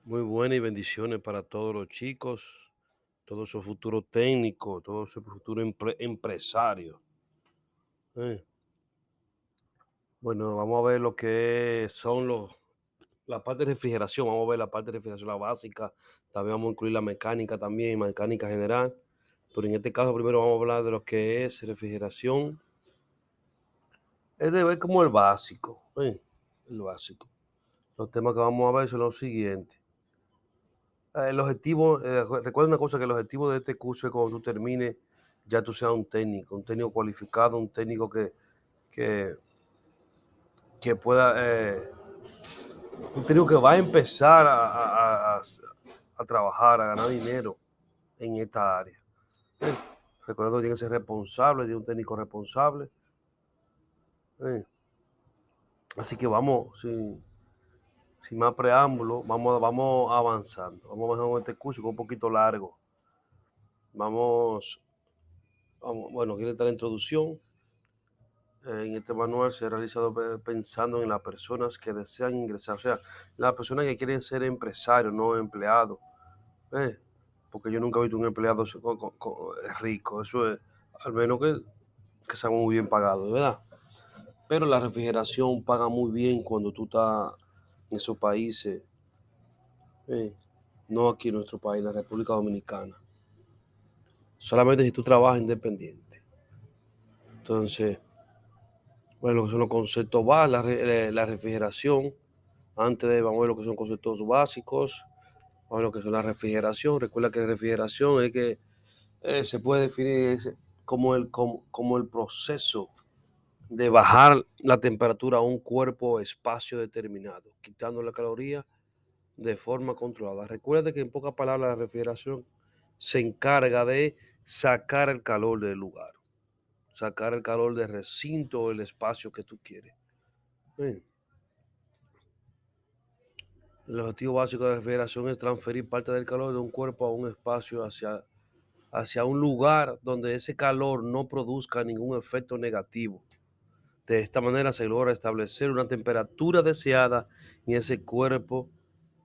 Muy buenas y bendiciones para todos los chicos, todo su futuro técnico, todo su futuro empresario. eh. Bueno, vamos a ver lo que son la parte de refrigeración. Vamos a ver la parte de refrigeración, la básica. También vamos a incluir la mecánica también, mecánica general. Pero en este caso, primero vamos a hablar de lo que es refrigeración. Es de ver como el básico. El básico. Los temas que vamos a ver son los siguientes. El objetivo, recuerda una cosa, que el objetivo de este curso es cuando tú termines, ya tú seas un técnico cualificado, un técnico que, que pueda, un técnico que va a empezar a trabajar, a ganar dinero en esta área. Eh, Recuerda que tiene que ser responsable, de un técnico responsable. eh. Así que vamos, sin más preámbulo, vamos avanzando. Vamos avanzando con este curso que es un poquito largo. Vamos, bueno, aquí está la introducción. En este manual se ha realizado pensando en las personas que desean ingresar, o sea, las personas que quieren ser empresarios, no empleados, eh, porque yo nunca he visto un empleado rico, eso es, al menos que sea muy bien pagado, ¿verdad? Pero la refrigeración paga muy bien cuando tú estás en esos países, eh, no aquí en nuestro país, la República Dominicana, solamente si tú trabajas independiente. Entonces, bueno, lo que son los conceptos básicos, la refrigeración. Vamos a ver lo que son conceptos básicos, vamos a ver lo que son la refrigeración. Recuerda que la refrigeración es que se puede definir como el proceso de bajar la temperatura a un cuerpo o espacio determinado, quitando la caloría de forma controlada. Recuerda que en pocas palabras la refrigeración se encarga de sacar el calor del lugar, sacar el calor del recinto o el espacio que tú quieres. Bien. El objetivo básico de la refrigeración es transferir parte del calor de un cuerpo a un espacio hacia un lugar donde ese calor no produzca ningún efecto negativo. De esta manera se logra establecer una temperatura deseada en ese cuerpo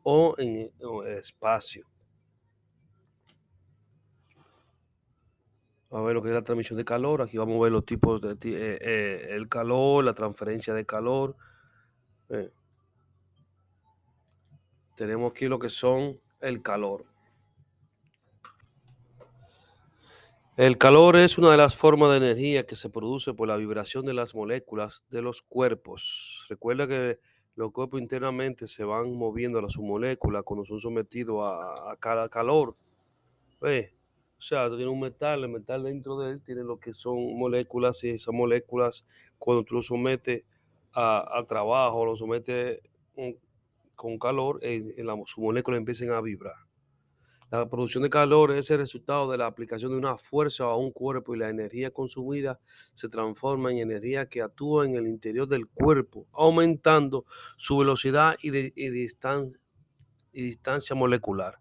o el espacio. Vamos a ver lo que es la transmisión de calor. Aquí vamos a ver los tipos el calor, la transferencia de calor. Eh, Tenemos aquí lo que son el calor. El calor es una de las formas de energía que se produce por la vibración de las moléculas de los cuerpos. Recuerda que los cuerpos internamente se van moviendo a sus moléculas cuando son sometidos a cada calor. ¿Ves? O sea, tú tienes un metal, el metal dentro de él tiene lo que son moléculas, y esas moléculas, cuando tú lo sometes a trabajo, lo sometes mm, con calor, sus moléculas empiezan a vibrar. La producción de calor es el resultado de la aplicación de una fuerza a un cuerpo, y la energía consumida se transforma en energía que actúa en el interior del cuerpo, aumentando su velocidad y distancia molecular.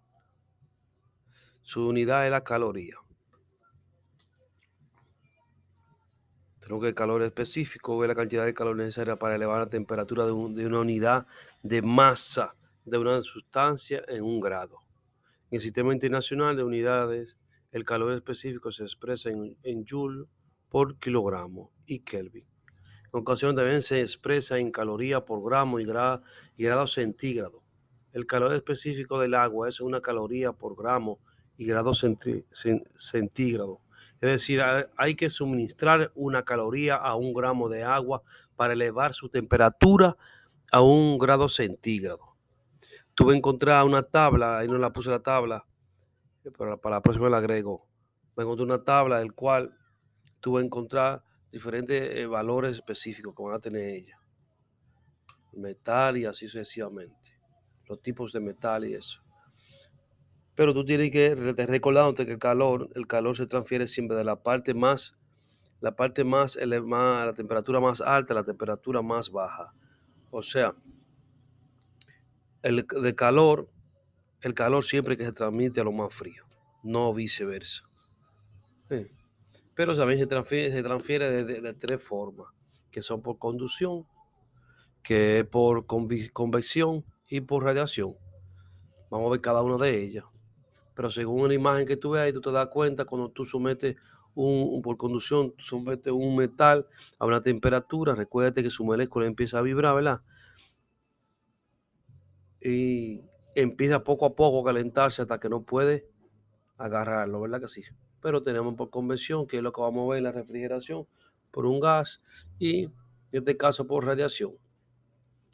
Su unidad es la caloría. Tenemos que el calor específico es la cantidad de calor necesaria para elevar la temperatura de una unidad de masa de una sustancia en un grado. En el sistema internacional de unidades, el calor específico se expresa en joule por kilogramo y Kelvin. En ocasiones también se expresa en calorías por gramo y grado centígrado. El calor específico del agua es una caloría por gramo y grado centígrado. Es decir, hay que suministrar una caloría a un gramo de agua para elevar su temperatura a un grado centígrado. Tuve que encontrar una tabla, ahí no la puse la tabla, para la próxima la agrego. Me encontré una tabla del cual tuve que encontrar diferentes valores específicos que van a tener ella. Metal y así sucesivamente. Los tipos de metal y eso. Pero tú tienes que recordándote que el calor se transfiere siempre de la parte más elevada, la temperatura más alta a la temperatura más baja. O sea, de calor, el calor siempre que se transmite a lo más frío, no viceversa. Sí. Pero también se transfiere de tres formas, que son por conducción, que es por convección y por radiación. Vamos a ver cada una de ellas. Pero según la imagen que tú ves ahí, tú te das cuenta cuando tú sometes por conducción, tú sometes un metal a una temperatura, recuérdate que su molécula empieza a vibrar, ¿verdad? Y empieza poco a poco a calentarse hasta que no puede agarrarlo, ¿verdad que sí? Pero tenemos por convección, que es lo que vamos a ver en la refrigeración, por un gas y en este caso por radiación.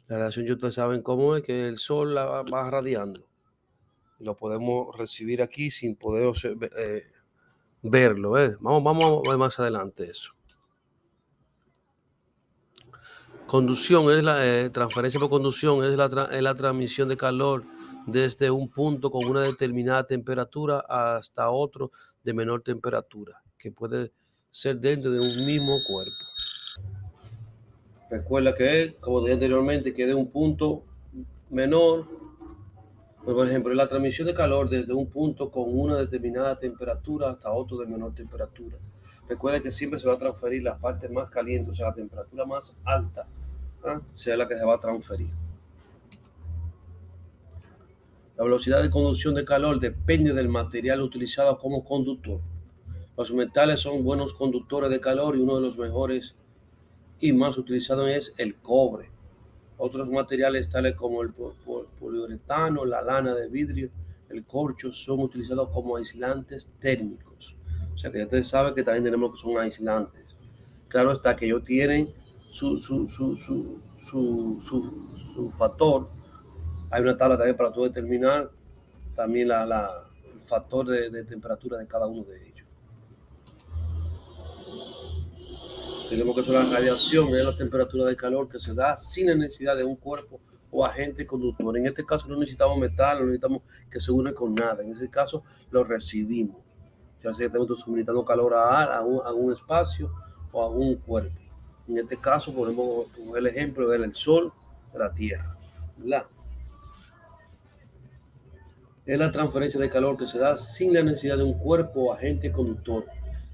La radiación, ya ustedes saben cómo es, que el sol la va radiando. Lo podemos recibir aquí sin poder verlo. Vamos a ver más adelante eso. Conducción es la transferencia por conducción, es la transmisión de calor desde un punto con una determinada temperatura hasta otro de menor temperatura, que puede ser dentro de un mismo cuerpo. Recuerda que, como dije anteriormente, que de un punto menor, pues, por ejemplo, la transmisión de calor desde un punto con una determinada temperatura hasta otro de menor temperatura. Recuerda que siempre se va a transferir la parte más caliente, o sea, la temperatura más alta, sea la que se va a transferir. La velocidad de conducción de calor depende del material utilizado como conductor. Los metales son buenos conductores de calor y uno de los mejores y más utilizados es el cobre. Otros materiales tales como el poliuretano, la lana de vidrio, el corcho son utilizados como aislantes térmicos. O sea que ya ustedes saben que también tenemos que son aislantes. Claro está que ellos tienen su factor. Hay una tabla también para tú determinar también el factor de temperatura de cada uno de ellos. Tenemos que eso, la radiación es la temperatura de calor que se da sin la necesidad de un cuerpo o agente conductor. En este caso no necesitamos metal, no necesitamos que se une con nada. En este caso lo recibimos. Ya sea que estamos suministrando calor a un espacio o a un cuerpo. En este caso podemos poner el ejemplo del sol, de la tierra, ¿verdad? Es la transferencia de calor que se da sin la necesidad de un cuerpo o agente conductor.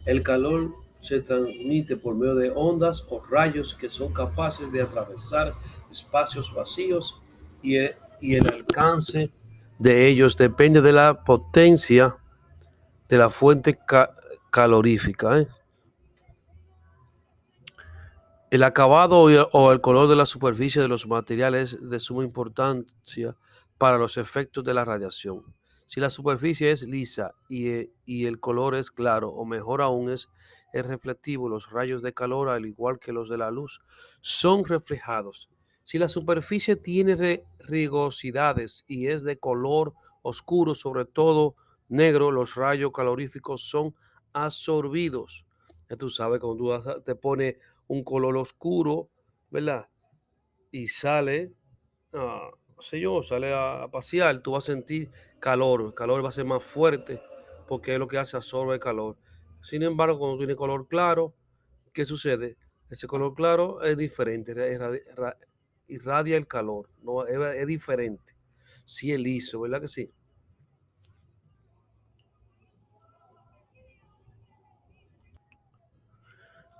El calor se transmite por medio de ondas o rayos que son capaces de atravesar espacios vacíos y el alcance de ellos depende de la potencia de la fuente calorífica. El acabado o el color de la superficie de los materiales es de suma importancia para los efectos de la radiación. Si la superficie es lisa y el color es claro, o mejor aún es reflectivo, los rayos de calor, al igual que los de la luz, son reflejados. Si la superficie tiene rugosidades y es de color oscuro, sobre todo negro, los rayos caloríficos son absorbidos. Ya tú sabes, cuando tú te pones un color oscuro, ¿verdad? Y sale, no sé yo, sale a pasear, tú vas a sentir calor, el calor va a ser más fuerte porque es lo que hace, absorbe el calor. Sin embargo, cuando tiene color claro, ¿qué sucede? Ese color claro es diferente, irradia el calor, no, es diferente. Sí, es liso, ¿verdad que sí?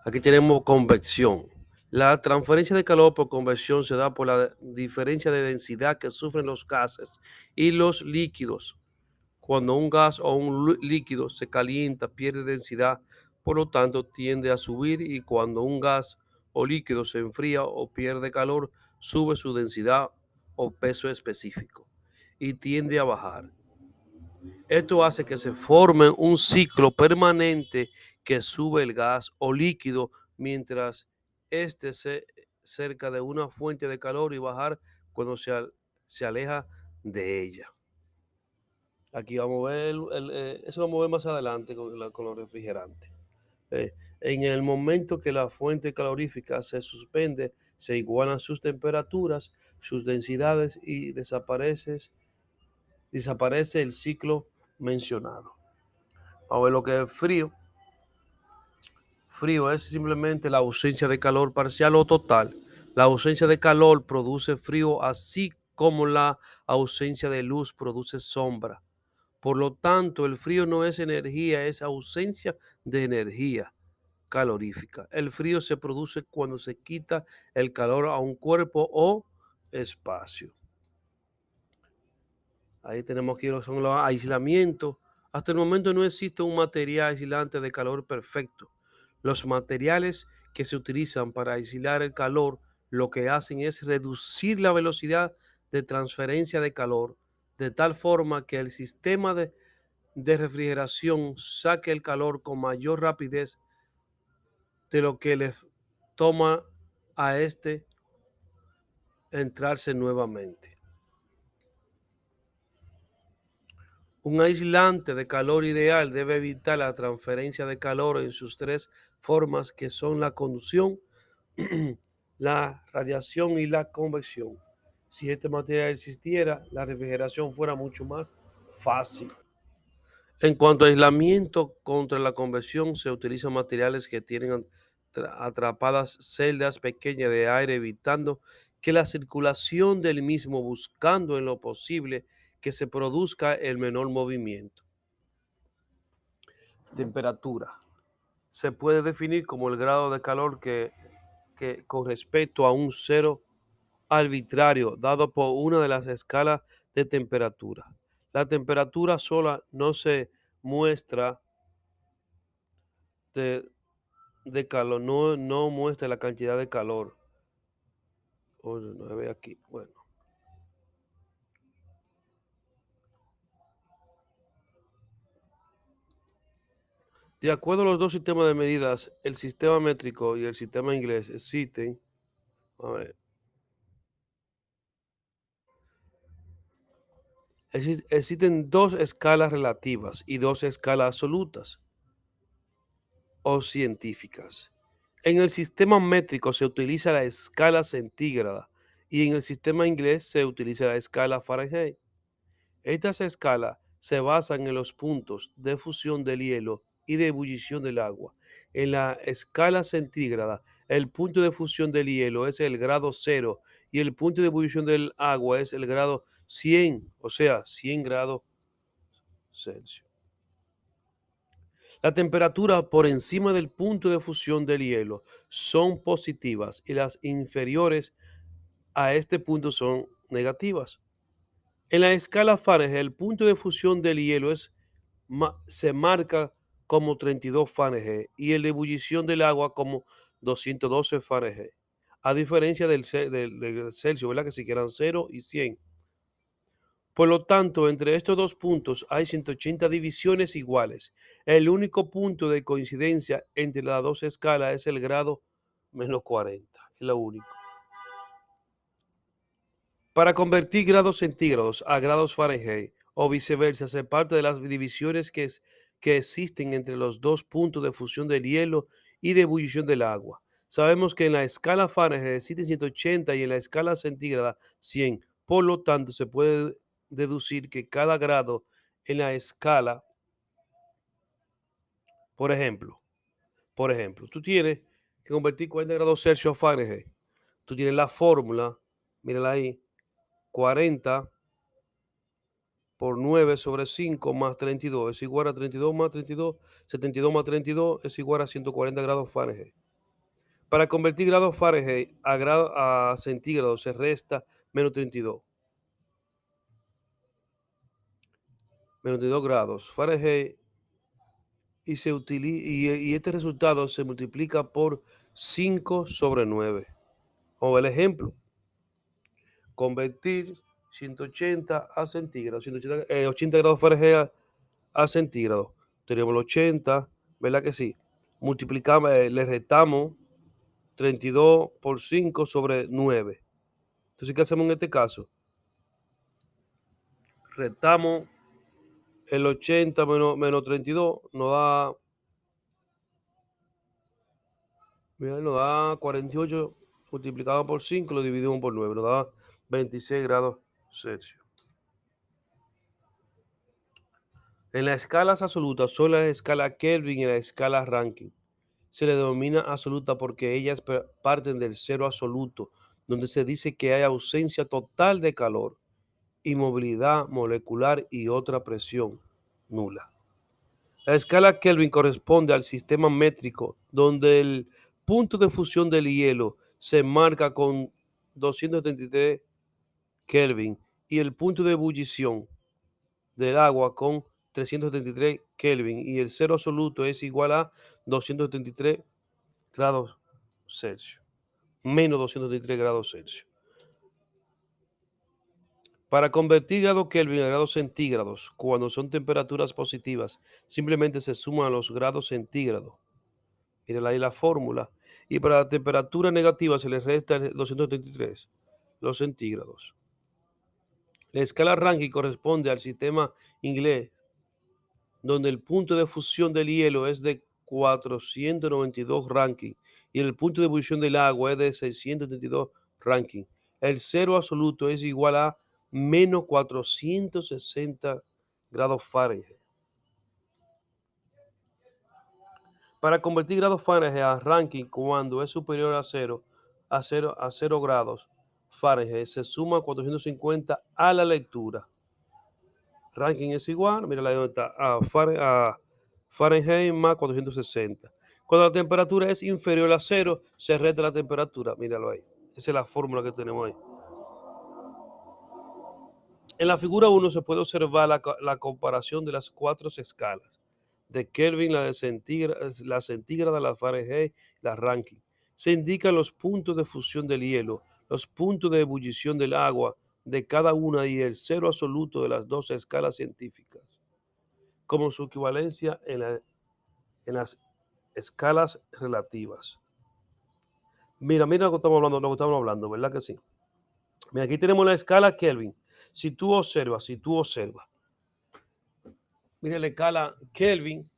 Aquí tenemos convección. La transferencia de calor por convección se da por la diferencia de densidad que sufren los gases y los líquidos. Cuando un gas o un líquido se calienta, pierde densidad, por lo tanto tiende a subir, y cuando un gas o líquido se enfría o pierde calor, sube su densidad o peso específico y tiende a bajar. Esto hace que se forme un ciclo permanente que sube el gas o líquido mientras esté cerca de una fuente de calor y bajar cuando se aleja de ella. Aquí vamos a ver, eso lo vamos a ver más adelante con los refrigerantes. Eh, en el momento que la fuente calorífica se suspende, se igualan sus temperaturas, sus densidades y desaparece el ciclo mencionado. Vamos a ver lo que es frío. Frío es simplemente la ausencia de calor parcial o total. La ausencia de calor produce frío, así como la ausencia de luz produce sombra. Por lo tanto, el frío no es energía, es ausencia de energía calorífica. El frío se produce cuando se quita el calor a un cuerpo o espacio. Ahí tenemos que son los aislamientos. Hasta el momento no existe un material aislante de calor perfecto. Los materiales que se utilizan para aislar el calor lo que hacen es reducir la velocidad de transferencia de calor de tal forma que el sistema de refrigeración saque el calor con mayor rapidez de lo que le toma a este entrarse nuevamente. Un aislante de calor ideal debe evitar la transferencia de calor en sus tres formas que son la conducción, la radiación y la convección. Si este material existiera, la refrigeración fuera mucho más fácil. En cuanto a aislamiento contra la convección, se utilizan materiales que tienen atrapadas celdas pequeñas de aire, evitando que la circulación del mismo, buscando en lo posible que se produzca el menor movimiento. Temperatura. Se puede definir como el grado de calor que con respecto a un cero arbitrario dado por una de las escalas de temperatura. La temperatura sola no se muestra de, de calor, no muestra la cantidad de calor. Oye, no se ve aquí. Bueno, de acuerdo a los dos sistemas de medidas, el sistema métrico y el sistema inglés existen, a ver, existen dos escalas relativas y dos escalas absolutas o científicas. En el sistema métrico se utiliza la escala centígrada y en el sistema inglés se utiliza la escala Fahrenheit. Estas escalas se basan en los puntos de fusión del hielo y de ebullición del agua. En la escala centígrada, el punto de fusión del hielo es el grado cero y el punto de ebullición del agua es el grado 100, o sea, 100 grados Celsius. La temperatura por encima del punto de fusión del hielo son positivas y las inferiores a este punto son negativas. En la escala Fahrenheit, el punto de fusión del hielo se marca como 32 Fahrenheit y el de ebullición del agua como 212 Fahrenheit. A diferencia del Celsius, ¿verdad? Que si quieran 0 y 100. Por lo tanto, entre estos dos puntos hay 180 divisiones iguales. El único punto de coincidencia entre las dos escalas es el grado -40. Es lo único. Para convertir grados centígrados a grados Fahrenheit o viceversa, se parte de las divisiones que existen entre los dos puntos de fusión del hielo y de ebullición del agua. Sabemos que en la escala Fahrenheit existen 180 y en la escala centígrada 100. Por lo tanto, se puede deducir que cada grado en la escala, por ejemplo, tú tienes que convertir 40 grados Celsius a Fahrenheit. Tú tienes la fórmula, mírala ahí, 40 por 9 sobre 5 más 32 es igual a 32 más 32, 72 más 32 es igual a 140 grados Fahrenheit. Para convertir grados Fahrenheit a centígrados se resta -32. -32 grados Fahrenheit y este resultado se multiplica por 5 sobre 9. Vamos a ver el ejemplo. Convertir 180 a centígrados, 80 grados Fahrenheit a centígrados. Tenemos el 80, ¿verdad que sí? Multiplicamos, le restamos 32 por 5 sobre 9. Entonces, ¿qué hacemos en este caso? Restamos el 80 menos 32, nos da 48 multiplicado por 5, lo dividimos por 9, nos da 26 grados Celsius. En las escalas absolutas son la escala Kelvin y la escala Rankine. Se le denomina absoluta porque ellas parten del cero absoluto, donde se dice que hay ausencia total de calor, inmovilidad molecular y otra presión nula. La escala Kelvin corresponde al sistema métrico, donde el punto de fusión del hielo se marca con 233 Kelvin y el punto de ebullición del agua con 373 Kelvin y el cero absoluto es igual a 273 grados Celsius, menos 273 grados Celsius. Para convertir grados Kelvin a grados centígrados, cuando son temperaturas positivas, simplemente se suman los grados centígrados. Miren ahí la fórmula. Y para la temperatura negativa se le resta el 233, los centígrados. La escala Rankine corresponde al sistema inglés, donde el punto de fusión del hielo es de 492 Rankine y el punto de ebullición del agua es de 632 Rankine. El cero absoluto es igual a menos 460 grados Fahrenheit. Para convertir grados Fahrenheit a Rankine cuando es superior a 0 grados Fahrenheit, se suma 450 a la lectura. Rankine es igual, mira ahí donde está, a Fahrenheit más 460. Cuando la temperatura es inferior a 0, se resta la temperatura. Míralo ahí. Esa es la fórmula que tenemos ahí. En la figura 1 se puede observar la comparación de las 4 escalas. De Kelvin, la centígrada, la Fahrenheit, la Rankine. Se indican los puntos de fusión del hielo, los puntos de ebullición del agua de cada una y el cero absoluto de las dos escalas científicas, como su equivalencia en las escalas relativas. Mira lo que estamos hablando, ¿verdad que sí? Mira, aquí tenemos la escala Kelvin. Si tú observas, mira la escala Kelvin,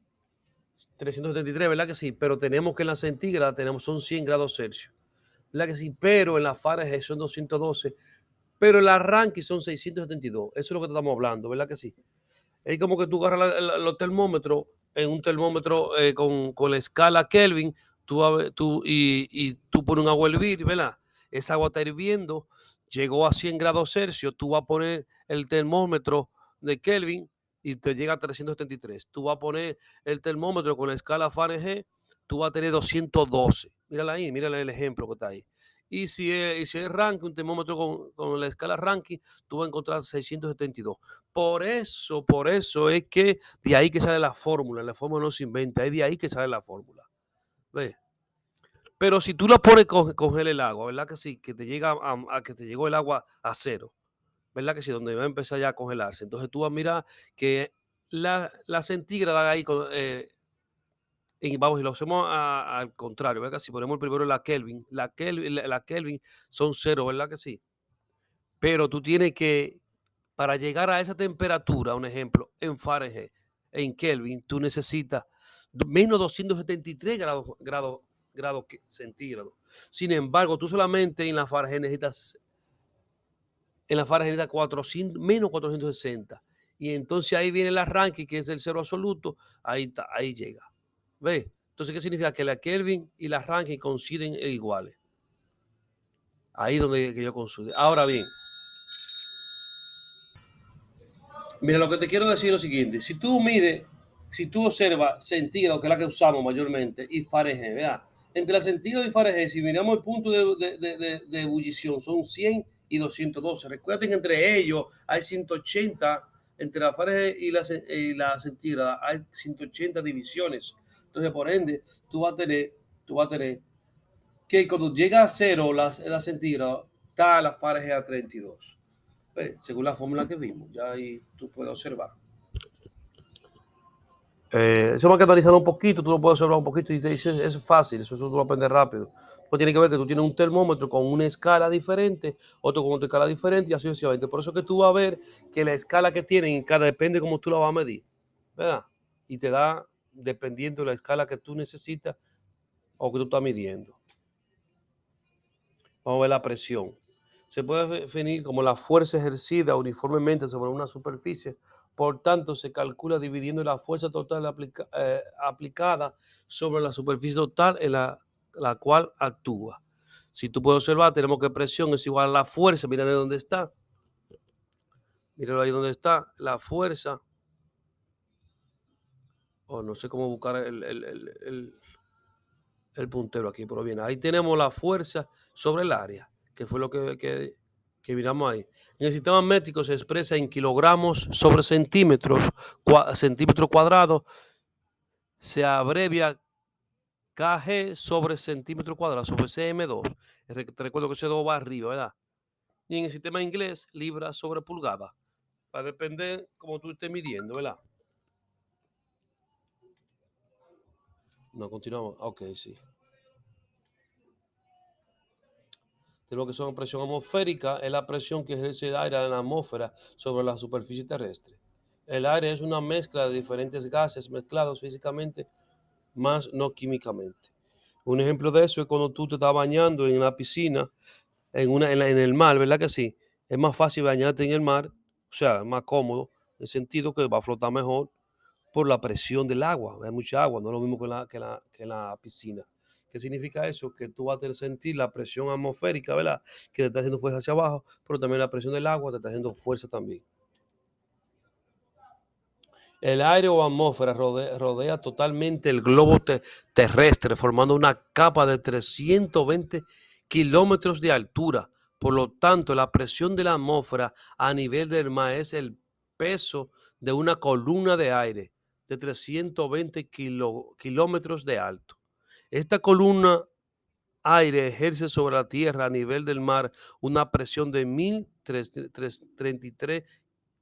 373, ¿verdad que sí? Pero tenemos que en la centígrada son 100 grados Celsius, ¿verdad que sí? Pero en la Fahrenheit son 212, pero en la Rankine son 672. Eso es lo que estamos hablando, ¿verdad que sí? Es como que tú agarras los termómetros, en un termómetro con la escala Kelvin, y tú pones un agua a hervir, ¿verdad? Esa agua está hirviendo, llegó a 100 grados Celsius, tú vas a poner el termómetro de Kelvin y te llega a 373. Tú vas a poner el termómetro con la escala Fahrenheit, tú vas a tener 212. Mírala ahí, mírala el ejemplo que está ahí. Y si es Rankine, un termómetro con la escala Rankine, tú vas a encontrar 672. Por eso es que de ahí que sale la fórmula no se inventa, es de ahí que sale la fórmula. ¿Ves? Pero si tú la pones congela el agua, ¿verdad que sí? Que te llega a que te llegó el agua a cero, ¿verdad que sí? Donde va a empezar ya a congelarse. Entonces tú vas a mirar que la centígrada ahí, y vamos, y lo hacemos al contrario, ¿verdad que si ponemos primero la Kelvin son cero, ¿verdad que sí? Pero tú tienes que, para llegar a esa temperatura, un ejemplo, en Fahrenheit, en Kelvin, tú necesitas menos 273 grados centígrados. Sin embargo, tú solamente en la Fahrenheit necesitas 400, menos 460. Y entonces ahí viene la Rankine, que es el cero absoluto, ahí está, ahí llega. ¿Ves? Entonces, ¿qué significa? Que la Kelvin y la Rankine coinciden iguales. Ahí donde que yo coincide. Ahora bien, mira, lo que te quiero decir es lo siguiente. Si tú observas centígrados, que es la que usamos mayormente, y Fahrenheit, ¿verdad? Entre la centígrado y Fahrenheit, si miramos el punto de ebullición, son 100 y 212. Recuerden que entre ellos hay 180, entre la Fahrenheit y la centígrada hay 180 divisiones. Entonces, por ende, tú vas a tener que cuando llega a cero la centígrada, está la Fahrenheit a 32. Según la fórmula que vimos, ya ahí tú puedes observar. Eso va a analizar un poquito, tú lo puedes observar un poquito y te dice, es fácil, eso tú lo aprendes rápido. Pues tiene que ver que tú tienes un termómetro con una escala diferente, otro con otra escala diferente y así sucesivamente. Por eso que tú vas a ver que la escala que tienen en cada depende de cómo tú la vas a medir, ¿verdad? Y te da, dependiendo de la escala que tú necesitas o que tú estás midiendo. Vamos a ver la presión. Se puede definir como la fuerza ejercida uniformemente sobre una superficie. Por tanto, se calcula dividiendo la fuerza total aplicada sobre la superficie total en la cual actúa. Si tú puedes observar, tenemos que presión es igual a la fuerza. Mira de dónde está. Míralo ahí donde está. La fuerza. O no sé cómo buscar el puntero aquí, pero bien. Ahí tenemos la fuerza sobre el área, que fue lo que que miramos ahí. En el sistema métrico se expresa en kilogramos sobre centímetros, centímetro cuadrado, se abrevia kg sobre centímetro cuadrado, sobre cm2. Te recuerdo que ese 2 va arriba, ¿verdad? Y en el sistema inglés, libra sobre pulgada. Va a depender como tú estés midiendo, ¿verdad? No, continuamos. Ok, sí. Lo que son presión atmosférica es la presión que ejerce el aire en la atmósfera sobre la superficie terrestre. El aire es una mezcla de diferentes gases mezclados físicamente, más no químicamente. Un ejemplo de eso es cuando tú te estás bañando en la piscina, en el mar, ¿verdad que sí? Es más fácil bañarte en el mar, o sea, es más cómodo, en el sentido que va a flotar mejor por la presión del agua. Hay mucha agua, no es lo mismo que la piscina. ¿Qué significa eso? Que tú vas a sentir la presión atmosférica, ¿verdad? Que te está haciendo fuerza hacia abajo, pero también la presión del agua te está haciendo fuerza también. El aire o atmósfera rodea totalmente el globo terrestre, formando una capa de 320 kilómetros de altura. Por lo tanto, la presión de la atmósfera a nivel del mar es el peso de una columna de aire de 320 kilómetros de alto. Esta columna aire ejerce sobre la Tierra a nivel del mar una presión de 1.033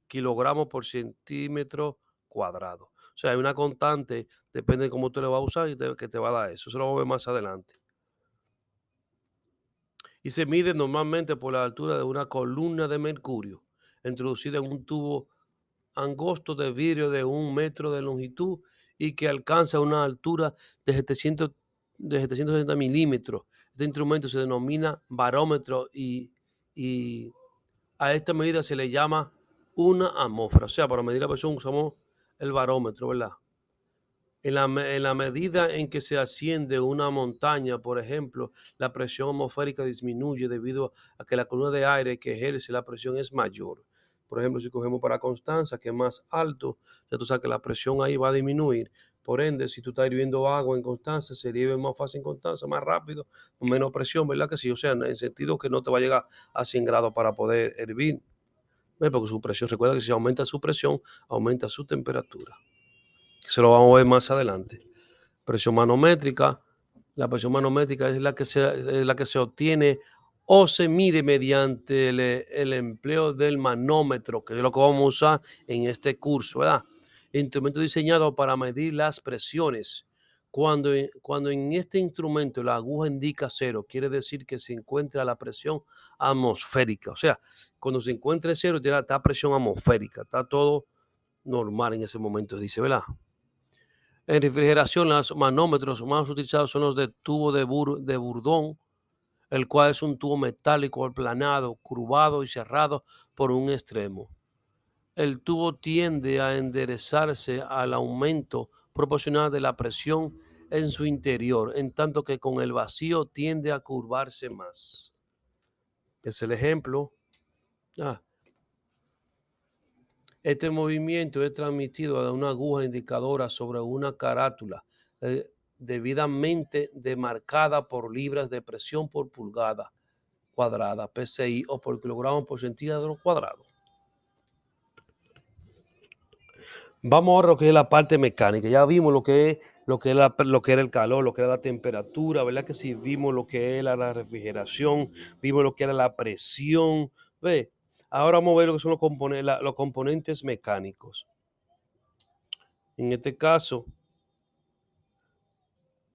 kilogramos por centímetro cuadrado. O sea, hay una constante, depende de cómo tú le vas a usar y que te va a dar eso. Eso lo vamos a ver más adelante. Y se mide normalmente por la altura de una columna de mercurio, introducida en un tubo angosto de vidrio de 1 metro de longitud y que alcanza una altura de 760 milímetros. Este instrumento se denomina barómetro y a esta medida se le llama una atmósfera. O sea, para medir la presión usamos el barómetro, ¿verdad? En la medida en que se asciende una montaña, por ejemplo, la presión atmosférica disminuye debido a que la columna de aire que ejerce la presión es mayor. Por ejemplo, si cogemos para Constanza, que es más alto, ya tú sabes que la presión ahí va a disminuir. Por ende, si tú estás hirviendo agua en Constanza, se hierve más fácil en Constanza, más rápido, con menos presión, ¿verdad que sí? O sea, en el sentido que no te va a llegar a 100 grados para poder hervir. Porque su presión, recuerda que si aumenta su presión, aumenta su temperatura. Eso lo vamos a ver más adelante. Presión manométrica. La presión manométrica es la que se obtiene o se mide mediante el empleo del manómetro, que es lo que vamos a usar en este curso, ¿verdad? Instrumento diseñado para medir las presiones. Cuando en este instrumento la aguja indica cero, quiere decir que se encuentra la presión atmosférica. O sea, cuando se encuentra cero, está presión atmosférica, está todo normal en ese momento, dice, ¿verdad? En refrigeración, los manómetros más utilizados son los de tubo de burdón, el cual es un tubo metálico aplanado, curvado y cerrado por un extremo. El tubo tiende a enderezarse al aumento proporcional de la presión en su interior, en tanto que con el vacío tiende a curvarse más. Es el ejemplo. Ah, Este movimiento es transmitido a una aguja indicadora sobre una carátula debidamente demarcada por libras de presión por pulgada cuadrada, PSI, o por kilogramos por centímetro cuadrado. Vamos ahora a lo que es la parte mecánica. Ya vimos lo que era el calor, lo que era la temperatura, ¿verdad? Que sí, vimos lo que era la refrigeración, vimos lo que era la presión. ¿Ve? Ahora vamos a ver lo que son los componentes mecánicos. En este caso,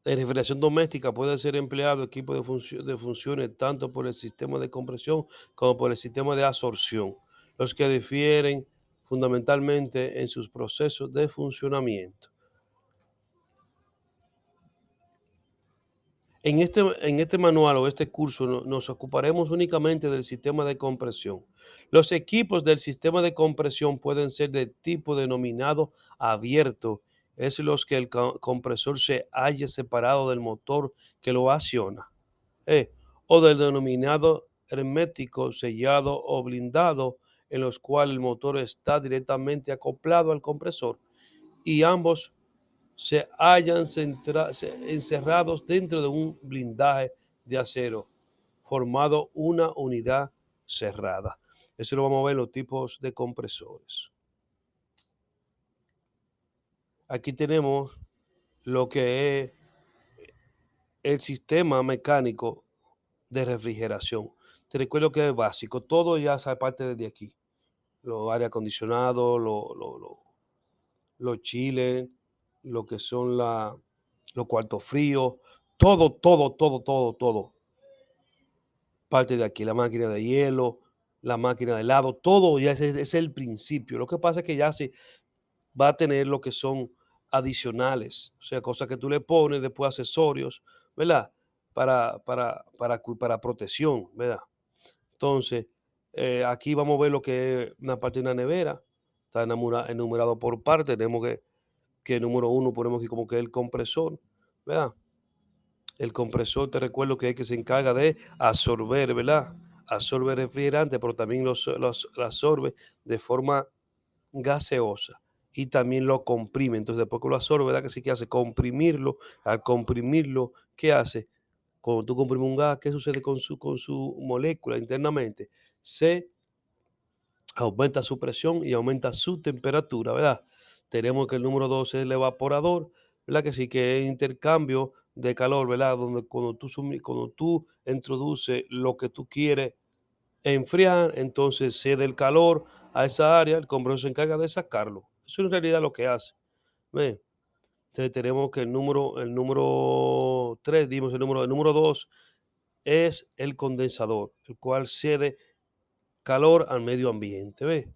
en refrigeración doméstica puede ser empleado equipo de funciones tanto por el sistema de compresión como por el sistema de absorción, los que difieren fundamentalmente en sus procesos de funcionamiento. En este manual o este curso nos ocuparemos únicamente del sistema de compresión. Los equipos del sistema de compresión pueden ser de tipo denominado abierto, es los que el compresor se haya separado del motor que lo acciona, eh, o del denominado hermético, sellado o blindado, en los cuales el motor está directamente acoplado al compresor y ambos se hallan encerrados dentro de un blindaje de acero, formado una unidad cerrada. Eso lo vamos a ver en los tipos de compresores. Aquí tenemos lo que es el sistema mecánico de refrigeración. Te recuerdo que es básico, todo ya hace parte desde aquí. Los aire acondicionados, los chiles, lo que son los cuartos fríos, todo parte de aquí. La máquina de hielo, la máquina de helado, todo ya es el principio. Lo que pasa es que ya se va a tener lo que son adicionales, o sea, cosas que tú le pones, después accesorios, ¿verdad? Para protección, ¿verdad? Entonces, aquí vamos a ver lo que es una parte de una nevera, está enumerado por parte, tenemos que número uno ponemos aquí como que el compresor, ¿verdad? El compresor, te recuerdo que es el que se encarga de absorber, ¿verdad? Absorbe refrigerante, pero también lo absorbe de forma gaseosa y también lo comprime. Entonces, después que lo absorbe, ¿verdad? Que sí que hace comprimirlo. Al comprimirlo, ¿qué hace? Cuando tú comprimes un gas, ¿qué sucede con su molécula internamente? Se aumenta su presión y aumenta su temperatura, ¿verdad? Tenemos que el número 2 es el evaporador, ¿verdad? Que sí que es intercambio de calor, ¿verdad? Donde cuando tú introduces lo que tú quieres enfriar, entonces cede el calor a esa área, el compresor se encarga de sacarlo. Eso en realidad lo que hace. ¿Ve? Entonces tenemos que el número 3, dimos el número 2 es el condensador, el cual cede calor al medio ambiente. ¿Ve?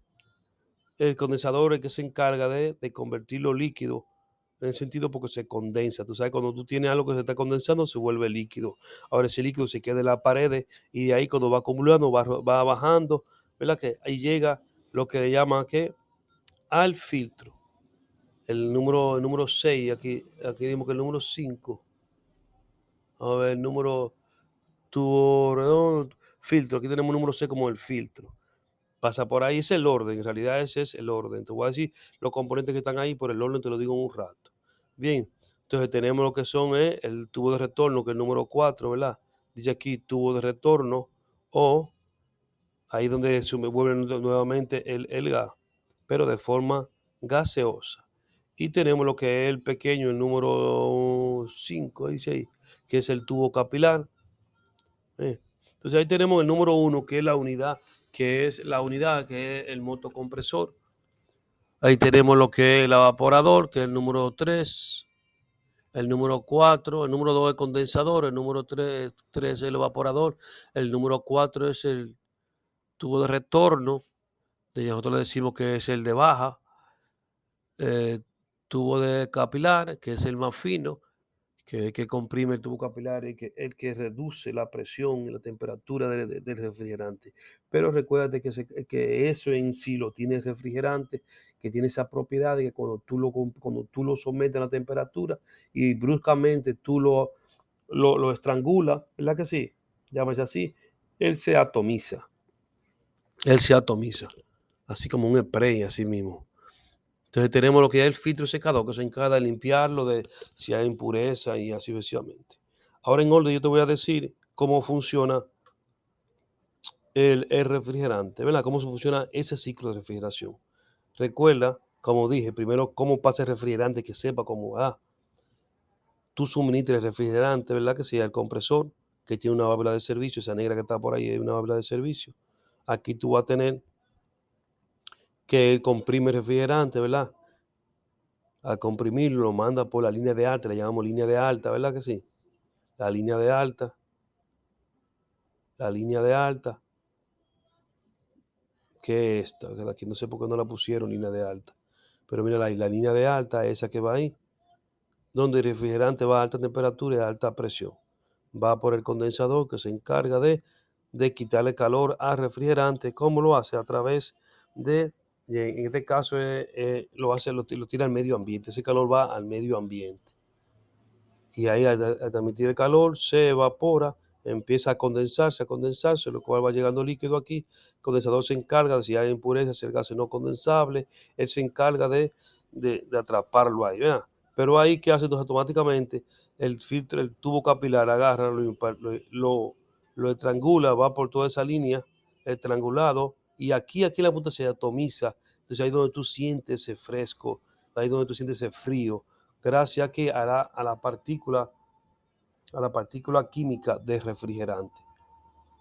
El condensador es el que se encarga de convertirlo líquido, en el sentido porque se condensa. Tú sabes, cuando tú tienes algo que se está condensando, se vuelve líquido. Ahora ese líquido se queda en las paredes y de ahí cuando va acumulando, va bajando, ¿verdad? Que ahí llega lo que le llaman que al filtro. El número 6, aquí dimos que el número 5. A ver, el número tubo redondo, filtro. Aquí tenemos el número 6 como el filtro. Pasa por ahí, es el orden, en realidad ese es el orden. Te voy a decir los componentes que están ahí, por el orden te lo digo en un rato. Bien, entonces tenemos lo que son el tubo de retorno, que es el número 4, ¿verdad? Dice aquí tubo de retorno o ahí donde se me vuelve nuevamente el gas, pero de forma gaseosa. Y tenemos lo que es el pequeño, el número 5, dice ahí, que es el tubo capilar. eh. Entonces ahí tenemos el número 1, que es la unidad, que es el motocompresor. Ahí tenemos lo que es el evaporador, que es el número 3, el número 4, el número 2 es el condensador, el número 3 es el evaporador, el número 4 es el tubo de retorno, nosotros le decimos que es el de baja, eh, tubo de capilar, que es el más fino, que es el que comprime el tubo capilar y que el que reduce la presión y la temperatura del refrigerante. Pero recuérdate que eso en sí lo tiene el refrigerante, que tiene esa propiedad de que cuando tú lo sometes a la temperatura y bruscamente tú lo estrangulas, ¿verdad que sí? Llámese así, él se atomiza, él se atomiza, así como un spray, así mismo. Entonces tenemos lo que es el filtro secador, que se encarga de limpiarlo de si hay impureza y así sucesivamente. Ahora en orden yo te voy a decir cómo funciona el refrigerante, ¿verdad? Cómo funciona ese ciclo de refrigeración. Recuerda, como dije, primero cómo pasa el refrigerante, que sepa cómo va. Tú suministras el refrigerante, ¿verdad? Que sea el compresor, que tiene una válvula de servicio, esa negra que está por ahí es una válvula de servicio. Aquí tú vas a tener que comprime el refrigerante, ¿verdad? Al comprimirlo, lo manda por la línea de alta, le llamamos línea de alta, ¿verdad que sí? La línea de alta, la línea de alta, que es esta, que aquí no sé por qué no la pusieron línea de alta, pero mira la línea de alta, esa que va ahí, donde el refrigerante va a alta temperatura y a alta presión. Va por el condensador que se encarga de quitarle calor al refrigerante. ¿Cómo lo hace? A través y en este caso lo tira al medio ambiente, ese calor va al medio ambiente. Y ahí al transmitir el calor se evapora, empieza a condensarse, lo cual va llegando líquido aquí. El condensador se encarga de si hay impurezas, si el gas es no condensable, él se encarga de atraparlo ahí, ¿verdad? Pero ahí, ¿qué hace? Entonces automáticamente el filtro, el tubo capilar agarra, lo estrangula, va por toda esa línea, triangulado, y aquí la punta se atomiza. Entonces ahí donde tú sientes ese fresco, ahí donde tú sientes ese frío, gracias a que a la partícula química del refrigerante,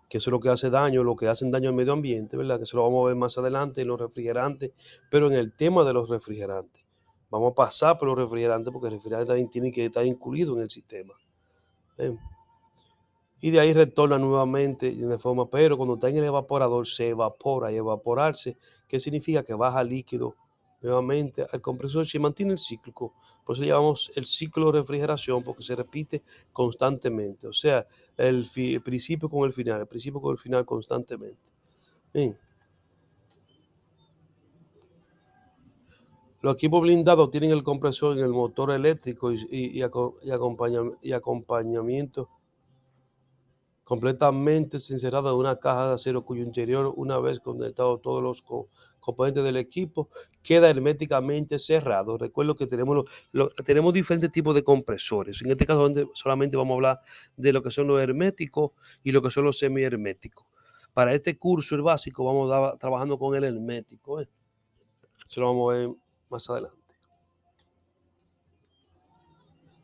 que eso es lo que hace daño, lo que hacen daño al medio ambiente, ¿verdad? Que eso lo vamos a ver más adelante en los refrigerantes, pero en el tema de los refrigerantes. Vamos a pasar por los refrigerantes porque el refrigerante también tiene que estar incluido en el sistema. ¿Eh? Y de ahí retorna nuevamente de forma, pero cuando está en el evaporador se evapora, y evaporarse, ¿qué significa? Que baja líquido nuevamente al compresor, se mantiene el cíclico. Por eso le llamamos el ciclo de refrigeración, porque se repite constantemente. O sea, el principio con el final, el principio con el final constantemente. Bien. Los equipos blindados tienen el compresor en el motor eléctrico y acompañamiento completamente encerrado en una caja de acero cuyo interior, una vez conectados todos los componentes del equipo, queda herméticamente cerrado. Recuerdo que tenemos diferentes tipos de compresores. En este caso solamente vamos a hablar de lo que son los herméticos y lo que son los semiherméticos. Para este curso, el básico, vamos trabajando con el hermético. Eso lo vamos a ver más adelante.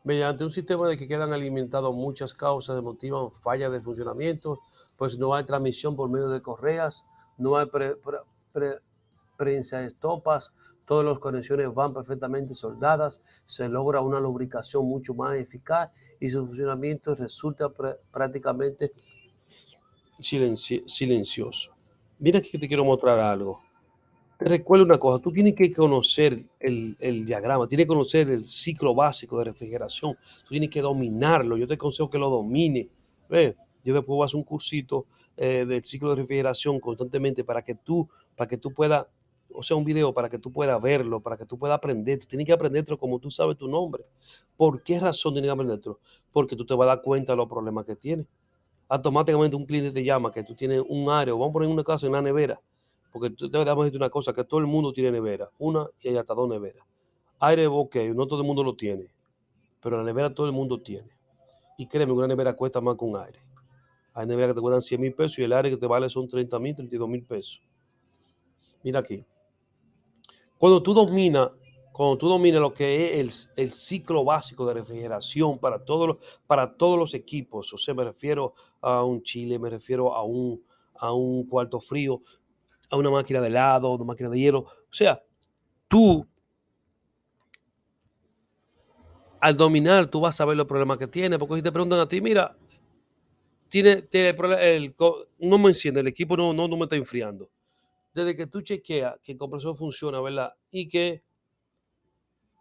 Mediante un sistema de que quedan alimentados muchas causas motivan fallas de funcionamiento, pues no hay transmisión por medio de correas, no hay prensa estopas, todas las conexiones van perfectamente soldadas, se logra una lubricación mucho más eficaz y su funcionamiento resulta prácticamente silencioso. Mira que te quiero mostrar algo. Recuerda una cosa, tú tienes que conocer el diagrama, tienes que conocer el ciclo básico de refrigeración, tú tienes que dominarlo, yo te aconsejo que lo domine. ¿Ves? Yo después voy a hacer un cursito del ciclo de refrigeración constantemente para que tú puedas, o sea, un video para que tú puedas verlo, para que tú puedas aprender, tú tienes que aprenderlo como tú sabes tu nombre. ¿Por qué razón tienes que aprenderlo? Porque tú te vas a dar cuenta de los problemas que tienes. Automáticamente un cliente te llama que tú tienes un área, vamos a poner una casa en la nevera, porque tú te damos decir una cosa, que todo el mundo tiene nevera, una y hay hasta dos neveras. Aire, ok, no todo el mundo lo tiene, pero la nevera todo el mundo tiene. Y créeme, una nevera cuesta más que un aire. Hay neveras que te cuestan 100,000 pesos y el aire que te vale son 30,000, 32,000 pesos. Mira aquí. Cuando tú dominas, cuando tú dominas lo que es el ciclo básico de refrigeración para todos los equipos, o sea, me refiero a un chile, me refiero a un cuarto frío, a una máquina de helado, una máquina de hielo. O sea, tú, al dominar, tú vas a ver los problemas que tiene, porque si te preguntan a ti, mira, tiene no me enciende, el equipo no me está enfriando. Desde que tú chequeas que el compresor funciona, ¿verdad? Y que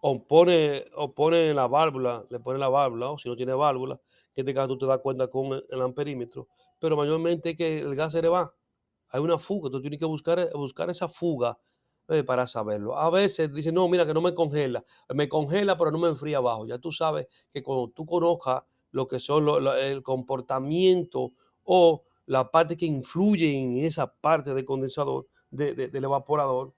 o pone la válvula, le pone la válvula, o si no tiene válvula, en este caso tú te das cuenta con el amperímetro, pero mayormente es que el gas se le va. Hay una fuga, tú tienes que buscar esa fuga para saberlo. A veces dicen, no, mira que no me congela, pero no me enfría abajo. Ya tú sabes que cuando tú conozcas lo que son el comportamiento o la parte que influye en esa parte del condensador, del evaporador,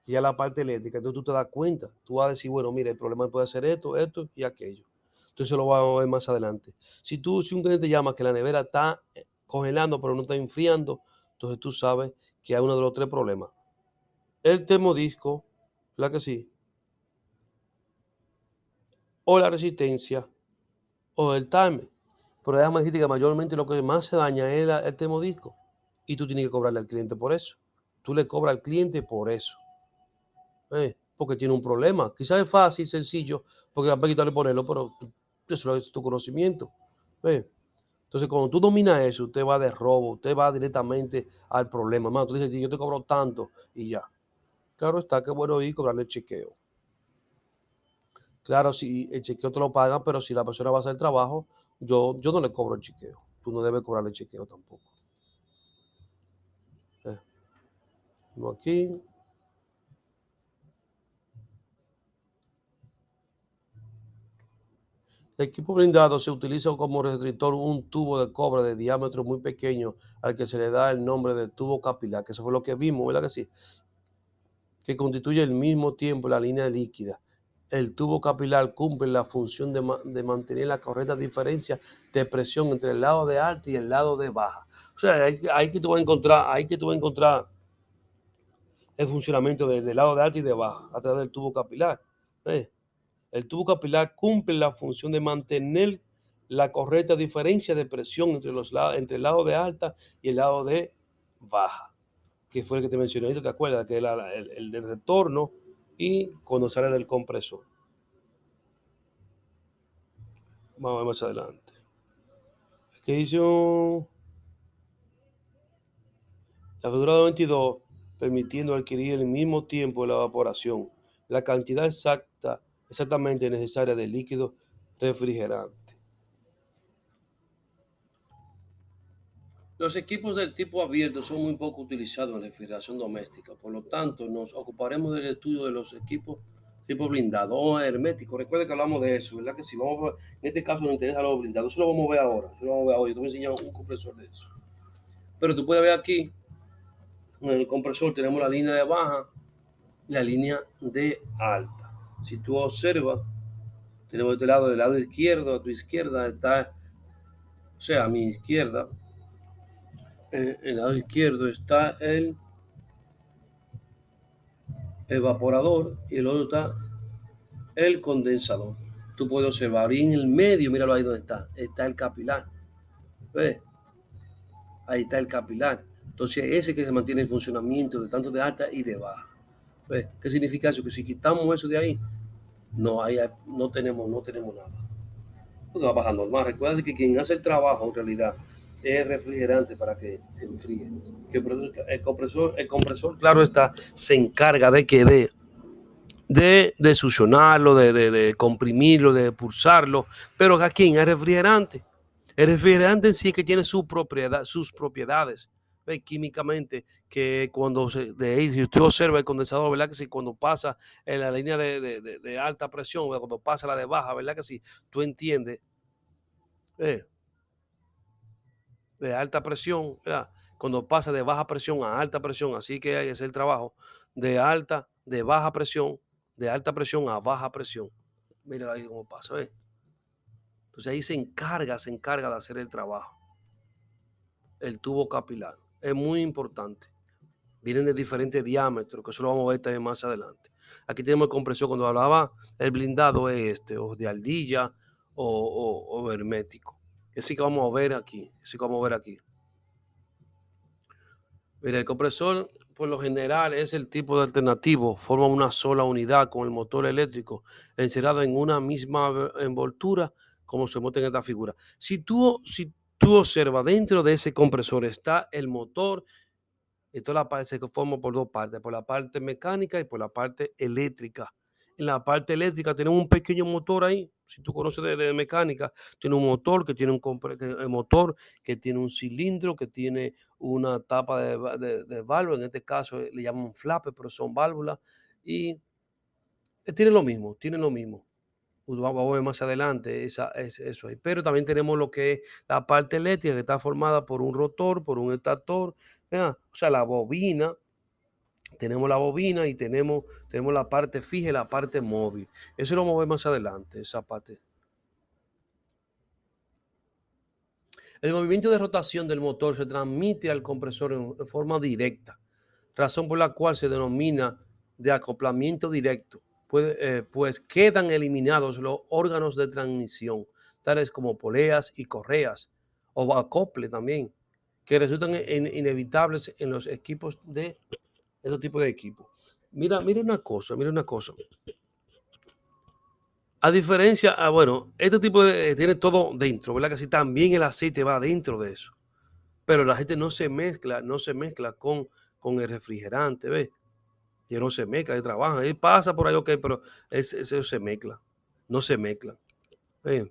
y ya la parte eléctrica, entonces tú te das cuenta, tú vas a decir, bueno, mira, el problema puede ser esto, esto y aquello. Entonces lo vamos a ver más adelante. Si un cliente llama que la nevera está congelando pero no está enfriando, entonces tú sabes que hay uno de los tres problemas. El termodisco, la que sí, o la resistencia, o el timer. Pero déjame decirte que mayormente lo que más se daña es el termodisco. Y tú tienes que cobrarle al cliente por eso. Tú le cobras al cliente por eso. Porque tiene un problema. Quizás es fácil, sencillo, porque hay que quitarle ponerlo, pero eso es tu conocimiento. Entonces, cuando tú dominas eso, usted va de robo, usted va directamente al problema. Mano, tú dices, yo te cobro tanto y ya. Claro está, que bueno ir cobrarle el chequeo. Claro, si el chequeo te lo pagan, pero si la persona va a hacer el trabajo, yo no le cobro el chequeo. Tú no debes cobrarle el chequeo tampoco. Eh, no aquí. El equipo blindado se utiliza como restrictor un tubo de cobre de diámetro muy pequeño al que se le da el nombre de tubo capilar, que eso fue lo que vimos, ¿verdad que sí? Que constituye al mismo tiempo la línea líquida. el tubo capilar cumple la función de mantener la correcta diferencia de presión entre el lado de alta y el lado de baja. O sea, ahí que tú vas a encontrar el funcionamiento del lado de alta y de baja a través del tubo capilar. ¿Ves? El tubo capilar cumple la función de mantener la correcta diferencia de presión entre el lado de alta y el lado de baja, que fue el que te mencioné ahorita, ¿te acuerdas? Que era el del retorno y cuando sale del compresor. Vamos a ver más adelante. ¿Qué dice? La figura 22, permitiendo adquirir el mismo tiempo de la evaporación, la cantidad exactamente necesaria de líquido refrigerante. Los equipos del tipo abierto son muy poco utilizados en refrigeración doméstica, por lo tanto nos ocuparemos del estudio de los equipos tipo blindado o hermético. Recuerda que hablamos de eso, ¿verdad? Que si vamos a, en este caso nos interesa los blindados, eso lo vamos a ver ahora, eso lo vamos a ver hoy. Yo te voy a enseñar un compresor de eso. Pero tú puedes ver aquí, en el compresor tenemos la línea de baja y la línea de alta. Si tú observas, tenemos este lado, del lado izquierdo, a tu izquierda está, o sea, a mi izquierda, en el lado izquierdo está el evaporador y el otro está el condensador. Tú puedes observar, y en el medio, míralo ahí donde está el capilar. ¿Ves? Ahí está el capilar. Entonces, ese que se mantiene en funcionamiento de tanto de alta y de baja. ¿Ves? ¿Qué significa eso? Que si quitamos eso de ahí, no tenemos nada. Porque va a bajar normal. Recuerda que quien hace el trabajo en realidad es el refrigerante para que enfríe. Que el compresor, claro está, se encarga de succionarlo, de comprimirlo, de pulsarlo, pero aquí es refrigerante. El refrigerante en sí es que tiene sus propiedades, ¿ve? Químicamente, que cuando si usted observa el condensador, ¿verdad? Que si cuando pasa en la línea de alta presión, ¿verdad? Cuando pasa la de baja, ¿verdad? Que si tú entiendes, ¿ve? De alta presión, ¿verdad? Cuando pasa de baja presión a alta presión, así que hay que hacer el trabajo de baja presión, de alta presión a baja presión. Mira ahí cómo pasa, ¿ves? Entonces ahí se encarga de hacer el trabajo. El tubo capilar. Es muy importante. Vienen de diferentes diámetros, que eso lo vamos a ver también más adelante. Aquí tenemos el compresor. Cuando hablaba el blindado es o de aldilla o hermético. Ese que vamos a ver aquí. Mira, el compresor por lo general es el tipo de alternativo, forma una sola unidad con el motor eléctrico encerrado en una misma envoltura, como se muestra en esta figura. Si tú observas, dentro de ese compresor está el motor y toda la parte se forma por dos partes, por la parte mecánica y por la parte eléctrica. En la parte eléctrica tenemos un pequeño motor ahí. Si tú conoces de mecánica, tiene un motor que tiene el motor que tiene un cilindro, que tiene una tapa de válvula. En este caso le llaman flapper, pero son válvulas. Y tiene lo mismo. Vamos a ver más adelante eso ahí. Pero también tenemos lo que es la parte eléctrica, que está formada por un rotor, por un estator. O sea, la bobina, tenemos la bobina y tenemos la parte fija y la parte móvil. Eso lo vamos a ver más adelante, esa parte. El movimiento de rotación del motor se transmite al compresor en forma directa, razón por la cual se denomina de acoplamiento directo, pues quedan eliminados los órganos de transmisión, tales como poleas y correas, o acople también, que resultan inevitables en los equipos de estos tipos de equipos. Mira una cosa. A diferencia, bueno, este tipo tiene todo dentro, ¿verdad? Que sí, también el aceite va dentro de eso. Pero la gente no se mezcla con el refrigerante, ¿ves? Y no se mezcla, y trabaja. Él pasa por ahí, ok, pero eso se mezcla. No se mezcla. ¿Ves?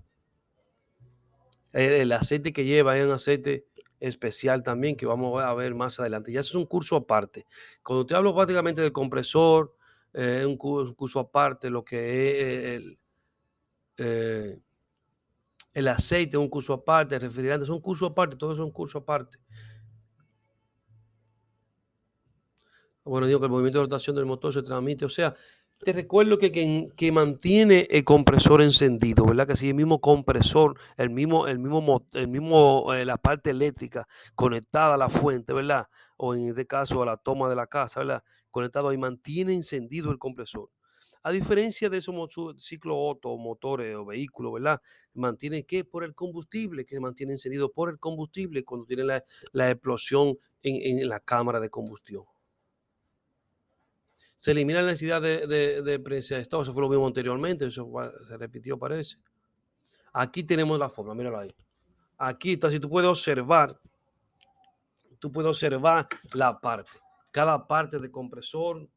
El aceite que lleva es un aceite especial también que vamos a ver más adelante. Ya eso es un curso aparte. Cuando te hablo prácticamente del compresor, es un curso aparte, lo que es eh, el aceite es un curso aparte, el refrigerante es un curso aparte, todo eso es un curso aparte. Bueno, digo que el movimiento de rotación del motor se transmite, o sea, Te recuerdo que mantiene el compresor encendido, ¿verdad? Que si el mismo compresor, la parte eléctrica conectada a la fuente, ¿verdad? O en este caso a la toma de la casa, ¿verdad? Conectado ahí, mantiene encendido el compresor. A diferencia de esos ciclos Otto, motores o vehículos, ¿verdad? Mantiene que por el combustible, que mantiene encendido por el combustible cuando tiene la explosión en la cámara de combustión. Se elimina la necesidad de preencestado, eso fue lo mismo anteriormente, eso se repitió parece. Aquí tenemos la forma, míralo ahí. Aquí está, si tú puedes observar la parte, cada parte de compresor,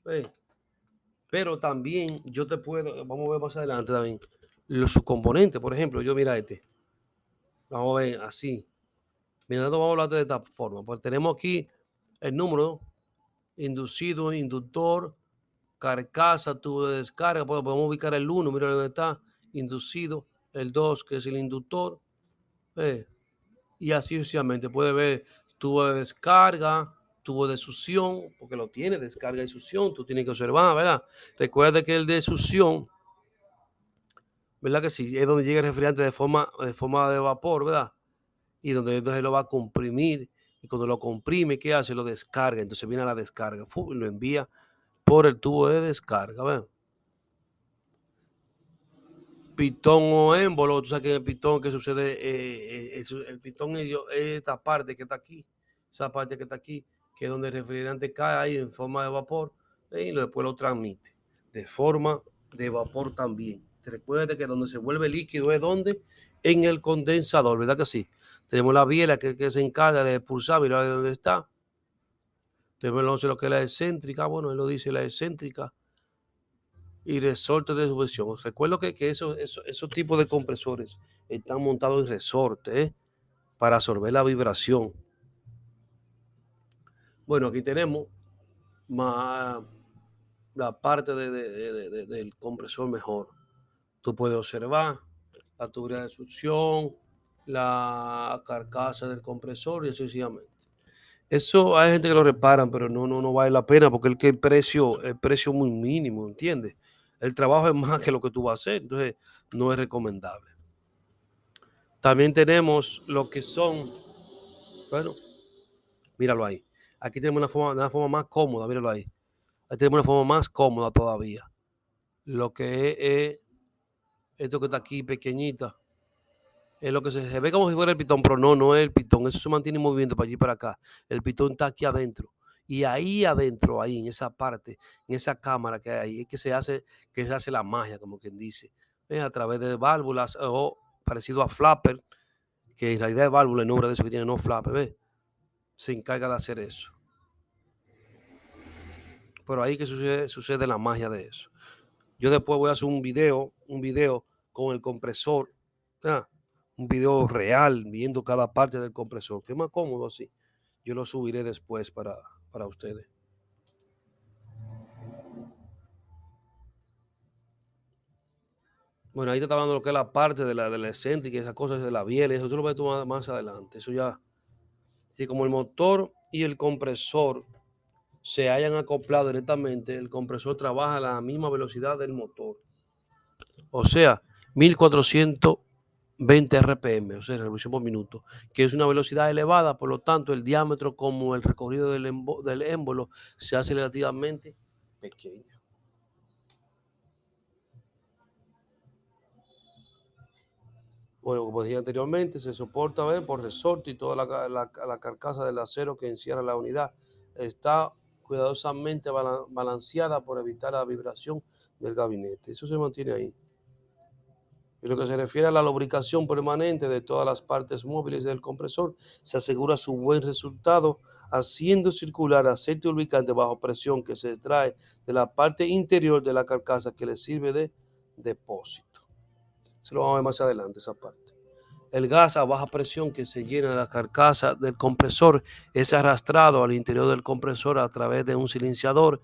eh, pero también yo te puedo, vamos a ver más adelante también, los subcomponentes, por ejemplo, yo mira este, vamos a ver así, mira, vamos a hablar de esta forma, pues tenemos aquí el número, inducido, inductor, carcasa, tubo de descarga, pues podemos ubicar el 1, mira dónde está, inducido, el 2, que es el inductor, y así sucesivamente. Puede ver tubo de descarga, tubo de succión, porque lo tiene, descarga y succión, tú tienes que observar, ¿verdad? Recuerda que el de succión, ¿verdad? Que sí, es donde llega el refrigerante de forma de vapor, ¿verdad? Y donde entonces lo va a comprimir, y cuando lo comprime, ¿qué hace? Lo descarga, entonces viene a la descarga, y lo envía por el tubo de descarga, ¿verdad? Pitón o émbolo, tú sabes que en el pitón que sucede, el pitón es esta parte que está aquí, esa parte que está aquí, que es donde el refrigerante cae ahí en forma de vapor y después lo transmite de forma de vapor también. Te recuerda que donde se vuelve líquido es donde en el condensador, ¿verdad que sí? Tenemos la biela que se encarga de expulsar, mira dónde está. Tenemos lo que es la excéntrica, bueno, él lo dice, la excéntrica y resortes de sujeción. Recuerdo que esos tipos de compresores están montados en resortes, para absorber la vibración. Bueno, aquí tenemos más la parte del compresor mejor. Tú puedes observar la tubería de succión, la carcasa del compresor y así sucesivamente. Eso hay gente que lo reparan, pero no vale la pena porque el precio es muy mínimo, ¿entiendes? El trabajo es más que lo que tú vas a hacer, entonces no es recomendable. También tenemos lo que son, bueno, míralo ahí. Aquí tenemos una forma más cómoda, míralo ahí. Aquí tenemos una forma más cómoda todavía. Lo que es esto que está aquí pequeñita, es lo que se ve como si fuera el pitón, pero no es el pitón. Eso se mantiene moviendo para allí y para acá. El pitón está aquí adentro. Y ahí adentro, ahí en esa parte, en esa cámara que hay ahí, es que se hace la magia, como quien dice. A través de válvulas o parecido a flapper, que en realidad es válvula, el nombre de eso que tiene, no flapper, ¿ves? Se encarga de hacer eso. Pero ahí que sucede la magia de eso. Yo después voy a hacer un video con el compresor, ¿verdad? Un video real, viendo cada parte del compresor, que es más cómodo así. Yo lo subiré después para ustedes. Bueno, ahí te está hablando de lo que es la parte de la excéntrica y esas cosas de la biela, eso tú lo ves tú más adelante. Eso ya, si como el motor y el compresor se hayan acoplado directamente, el compresor trabaja a la misma velocidad del motor. O sea, 1420 RPM, o sea, revolución por minuto, que es una velocidad elevada, por lo tanto, el diámetro como el recorrido del émbolo se hace relativamente pequeño. Bueno, como dije anteriormente, se soporta por resorte y toda la carcasa del acero que encierra la unidad está cuidadosamente balanceada por evitar la vibración del gabinete. Eso se mantiene ahí. En lo que se refiere a la lubricación permanente de todas las partes móviles del compresor, se asegura su buen resultado haciendo circular aceite lubricante bajo presión que se extrae de la parte interior de la carcasa que le sirve de depósito. Se lo vamos a ver más adelante esa parte. El gas a baja presión que se llena de la carcasa del compresor es arrastrado al interior del compresor a través de un silenciador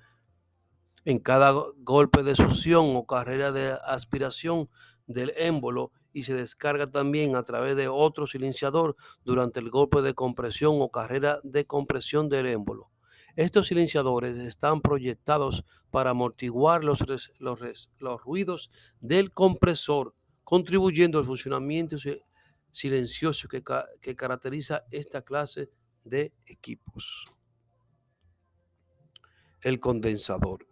en cada golpe de succión o carrera de aspiración del émbolo y se descarga también a través de otro silenciador durante el golpe de compresión o carrera de compresión del émbolo. Estos silenciadores están proyectados para amortiguar los ruidos del compresor, contribuyendo al funcionamiento silencioso que caracteriza esta clase de equipos. El condensador.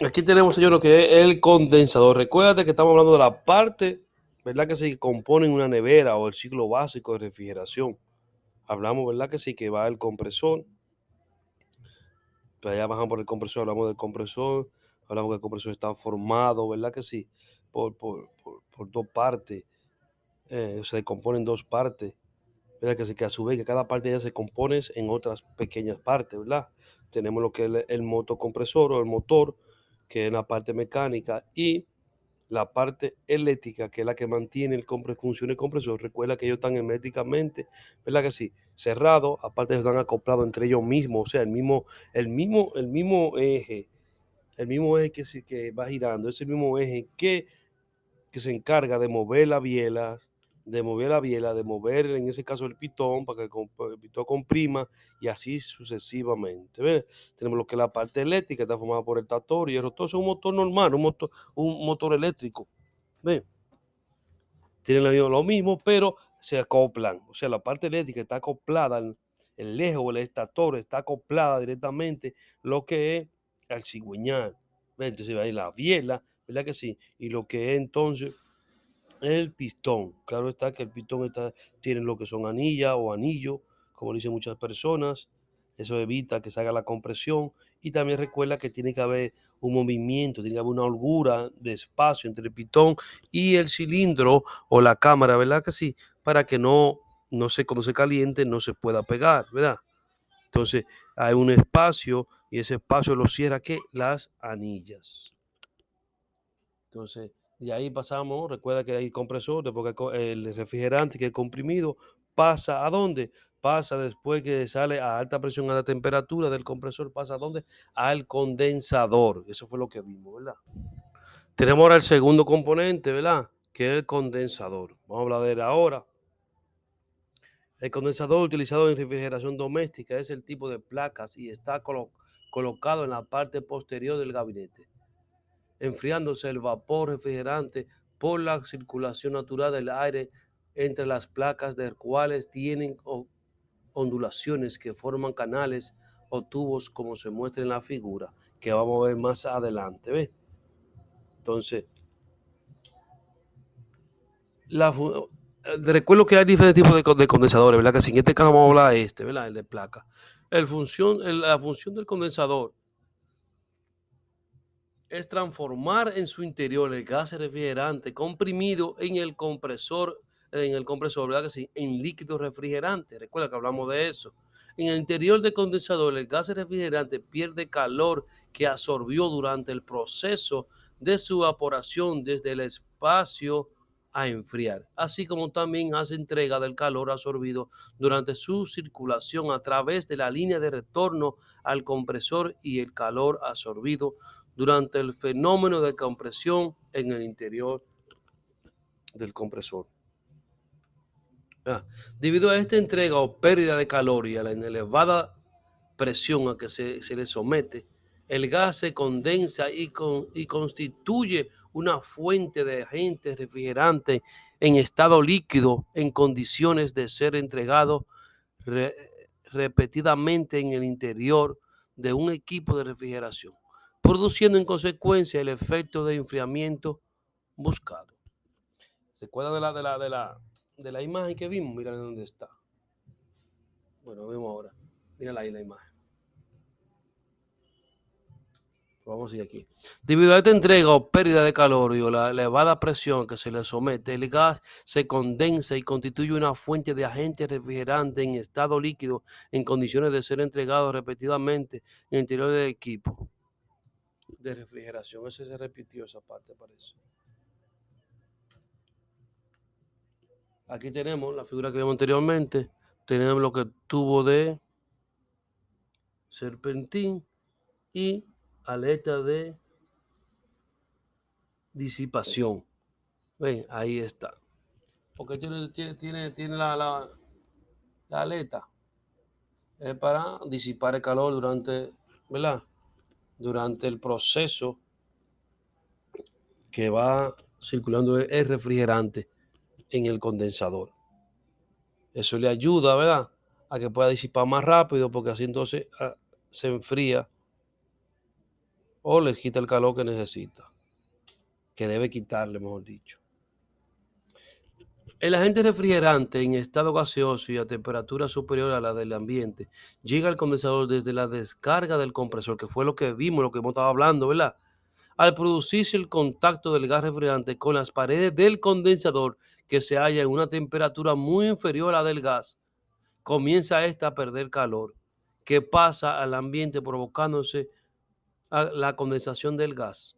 Aquí tenemos, señor, lo que es el condensador. Recuerda que estamos hablando de la parte, ¿verdad? Que se compone en una nevera o el ciclo básico de refrigeración. Hablamos, ¿verdad? Que sí, que va el compresor. Pues allá bajamos por el compresor, hablamos del compresor. Hablamos que el compresor está formado, ¿verdad? Que sí, por dos partes. Se compone en dos partes. ¿Verdad? Que, sí, que a su vez que cada parte de ella se compone en otras pequeñas partes, ¿verdad? Tenemos lo que es el motocompresor o el motor, que es la parte mecánica, y la parte eléctrica, que es la que mantiene funciona el compresor. Recuerda que ellos están herméticamente, ¿verdad que sí? Cerrados, aparte están acoplados entre ellos mismos, o sea, el mismo eje que va girando, es el mismo eje que se encarga de mover la biela, de mover en ese caso el pitón para que el pitón comprima y así sucesivamente. ¿Ves? Tenemos lo que es la parte eléctrica, está formada por el tractor y el rotor. Es un motor normal, un motor eléctrico. ¿Ves? Tienen lo mismo, pero se acoplan. O sea, la parte eléctrica está acoplada, el eje o el estator está acoplada directamente lo que es al cigüeñal. ¿Ves? Entonces ahí la biela, ¿verdad que sí? Y lo que es entonces el pistón. Claro está que el pistón tiene lo que son anillas o anillos, como dicen muchas personas. Eso evita que se haga la compresión. Y también recuerda que tiene que haber un movimiento, tiene que haber una holgura de espacio entre el pistón y el cilindro o la cámara, ¿verdad que sí? Para que cuando se caliente, no se pueda pegar, ¿verdad? Entonces, hay un espacio y ese espacio lo cierra, ¿qué? Las anillas. Entonces, de ahí pasamos, recuerda que hay compresor, después que el refrigerante que es comprimido, pasa ¿a dónde? Pasa después que sale a alta presión, a la temperatura del compresor, pasa ¿a dónde? Al condensador. Eso fue lo que vimos, ¿verdad? Tenemos ahora el segundo componente, ¿verdad? Que es el condensador. Vamos a hablar de él ahora. El condensador utilizado en refrigeración doméstica es el tipo de placas y está colocado en la parte posterior del gabinete, enfriándose el vapor refrigerante por la circulación natural del aire entre las placas, de cuales tienen ondulaciones que forman canales o tubos, como se muestra en la figura que vamos a ver más adelante. ¿Ves? Entonces, recuerdo que hay diferentes tipos de condensadores, ¿verdad? Que si en este caso vamos a hablar de ¿verdad? El de placa. La función del condensador es transformar en su interior el gas refrigerante comprimido en el compresor, ¿verdad que sí? En líquido refrigerante. Recuerda que hablamos de eso. En el interior del condensador, el gas refrigerante pierde calor que absorbió durante el proceso de su evaporación desde el espacio a enfriar, así como también hace entrega del calor absorbido durante su circulación a través de la línea de retorno al compresor y el calor absorbido durante el fenómeno de compresión en el interior del compresor. Ah, debido a esta entrega o pérdida de calor y a la elevada presión a que se le somete, el gas se condensa y constituye una fuente de agente refrigerante en estado líquido en condiciones de ser entregado re- repetidamente en el interior de un equipo de refrigeración, produciendo en consecuencia el efecto de enfriamiento buscado. ¿Se acuerdan de la imagen que vimos? Mira dónde está. Bueno, vemos ahora. Mira ahí la imagen. Vamos a ir aquí. Debido a esta entrega o pérdida de calor y o la elevada presión que se le somete, el gas se condensa y constituye una fuente de agente refrigerante en estado líquido en condiciones de ser entregado repetidamente en el interior del equipo de refrigeración. Eso se repitió esa parte, parece. Aquí tenemos la figura que vimos anteriormente. Tenemos lo que tubo de serpentín y aleta de disipación. Ven, ahí está. Porque tiene la aleta. es para disipar el calor durante, ¿verdad? Durante el proceso que va circulando el refrigerante en el condensador. Eso le ayuda, ¿verdad? A que pueda disipar más rápido, porque así entonces se enfría o le quita el calor que necesita, que debe quitarle, mejor dicho. El agente refrigerante en estado gaseoso y a temperatura superior a la del ambiente llega al condensador desde la descarga del compresor, que fue lo que vimos, lo que hemos estado hablando, ¿verdad? Al producirse el contacto del gas refrigerante con las paredes del condensador, que se halla en una temperatura muy inferior a la del gas, comienza esta a perder calor, que pasa al ambiente provocándose la condensación del gas.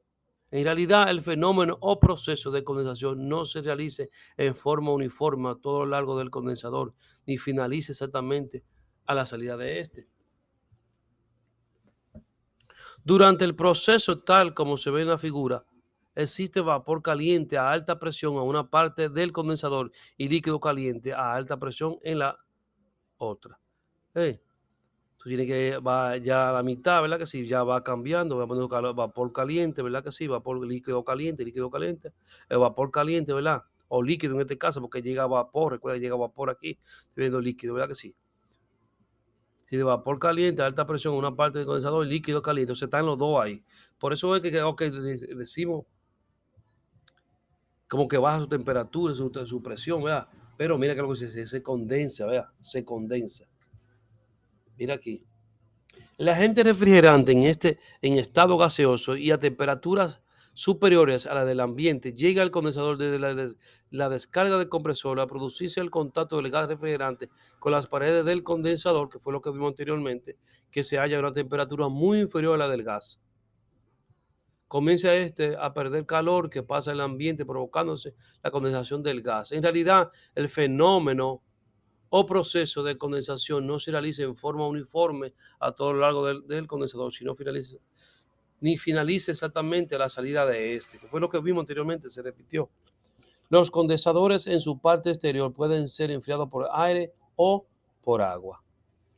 En realidad, el fenómeno o proceso de condensación no se realice en forma uniforme a todo lo largo del condensador, ni finalice exactamente a la salida de este. Durante el proceso, tal como se ve en la figura, existe vapor caliente a alta presión a una parte del condensador y líquido caliente a alta presión en la otra. Eh, Tú tienes que va ya a la mitad, ¿verdad que sí? Ya va cambiando, va poniendo vapor caliente, ¿verdad que sí? Vapor líquido caliente, el vapor caliente, ¿verdad? O líquido en este caso, porque llega vapor, recuerda, llega vapor aquí, estoy viendo líquido, ¿verdad que sí? Si de vapor caliente a alta presión, una parte del condensador y líquido caliente, o sea, están los dos ahí. Por eso es que okay, decimos como que baja su temperatura, su presión, ¿verdad? Pero mira que lo que se condensa, ¿verdad? Se condensa. Mira aquí. El agente refrigerante en estado gaseoso y a temperaturas superiores a la del ambiente llega al condensador desde la descarga del compresor a producirse el contacto del gas refrigerante con las paredes del condensador, que fue lo que vimos anteriormente, que se halla a una temperatura muy inferior a la del gas. Comienza a perder calor que pasa en el ambiente provocándose la condensación del gas. En realidad, el fenómeno o proceso de condensación no se realiza en forma uniforme a todo lo largo del condensador, sino finaliza exactamente a la salida de este, que fue lo que vimos anteriormente, se repitió. Los condensadores en su parte exterior pueden ser enfriados por aire o por agua.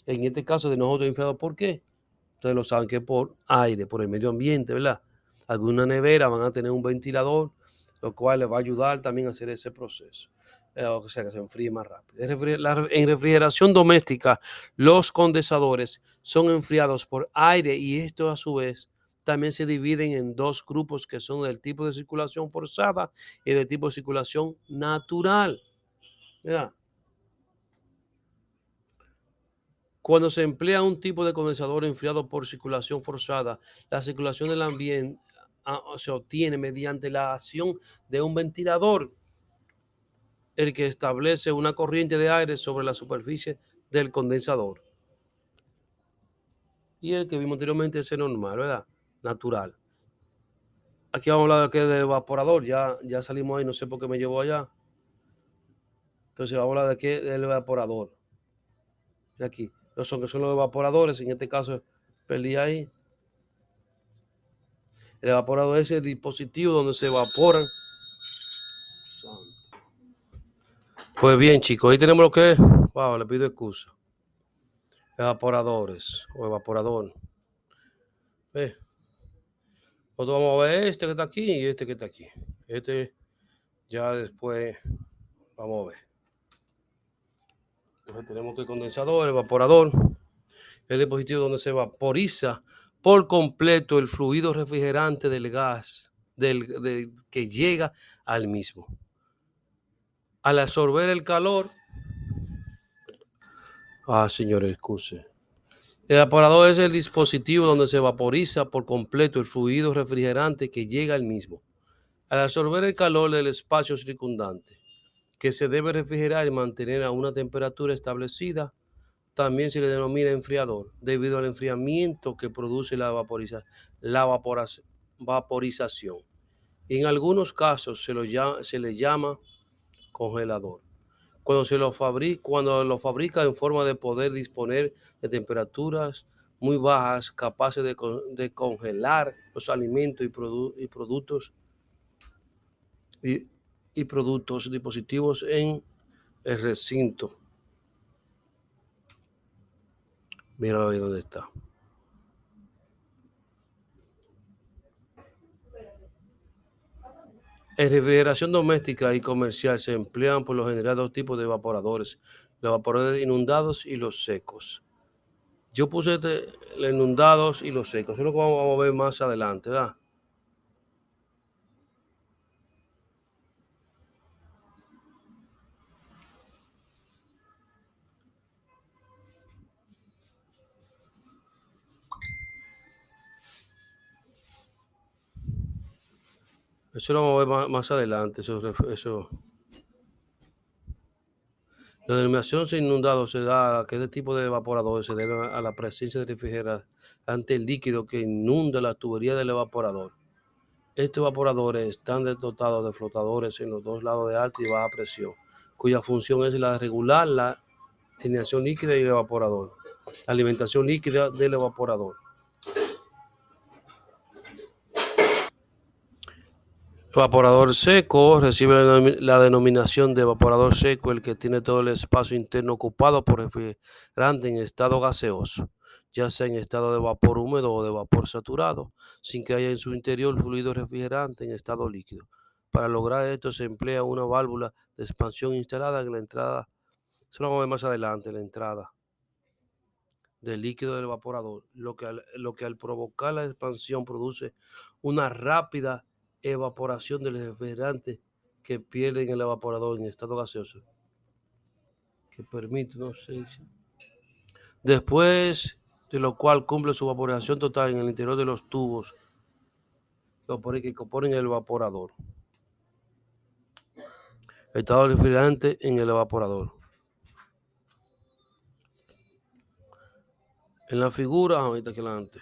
En este caso de nosotros enfriados, ¿por qué? Ustedes lo saben que por aire, por el medio ambiente, ¿verdad? Alguna nevera van a tener un ventilador, lo cual les va a ayudar también a hacer ese proceso. O sea, que se enfríe más rápido. En refrigeración doméstica, los condensadores son enfriados por aire y esto a su vez también se dividen en dos grupos que son del tipo de circulación forzada y del tipo de circulación natural. ¿Verdad? Cuando se emplea un tipo de condensador enfriado por circulación forzada, la circulación del ambiente se obtiene mediante la acción de un ventilador, el que establece una corriente de aire sobre la superficie del condensador. Y el que vimos anteriormente es el normal, ¿verdad? Natural. Aquí vamos a hablar del evaporador, ya salimos ahí, no sé por qué me llevó allá. Entonces vamos a hablar del evaporador. Mira aquí, que son los evaporadores, en este caso perdí ahí. El evaporador es el dispositivo donde se evaporan. Pues bien, chicos, ahí tenemos lo que es. Wow, le pido excusa. Evaporadores o evaporador. Nosotros vamos a ver este que está aquí y este que está aquí. Este ya después vamos a ver. Entonces tenemos que el condensador, evaporador, el dispositivo donde se vaporiza por completo el fluido refrigerante del gas que llega al mismo. Al absorber el calor, señores, excuse. El evaporador es el dispositivo donde se vaporiza por completo el fluido refrigerante que llega al mismo. Al absorber el calor del espacio circundante, que se debe refrigerar y mantener a una temperatura establecida, también se le denomina enfriador, debido al enfriamiento que produce vaporización. En algunos casos se le llama congelador. Cuando lo fabrica en forma de poder disponer de temperaturas muy bajas, capaces de congelar los alimentos y, y productos dispositivos en el recinto. Míralo ahí donde está. En refrigeración doméstica y comercial se emplean por lo general dos tipos de evaporadores, los evaporadores inundados y los secos. Yo puse los inundados y los secos, eso es lo que vamos a ver más adelante, ¿verdad? Eso lo vamos a ver más adelante, eso. La denominación de inundado se da a que este tipo de evaporador se debe a la presencia de refrigerante líquido que inunda la tubería del evaporador. Estos evaporadores están dotados de flotadores en los dos lados de alta y baja presión, cuya función es la de regular la alineación líquida y el evaporador, la alimentación líquida del evaporador. Evaporador seco recibe la denominación de evaporador seco, el que tiene todo el espacio interno ocupado por refrigerante en estado gaseoso, ya sea en estado de vapor húmedo o de vapor saturado, sin que haya en su interior fluido refrigerante en estado líquido. Para lograr esto se emplea una válvula de expansión instalada en la entrada, eso lo vamos a ver más adelante, la entrada del líquido del evaporador, lo que al provocar la expansión produce una rápida evaporación del refrigerante que pierde en el evaporador en estado gaseoso, que permite, no sé, después de lo cual cumple su evaporación total en el interior de los tubos que componen el evaporador. Estado del refrigerante en el evaporador. En la figura, ahorita que adelante.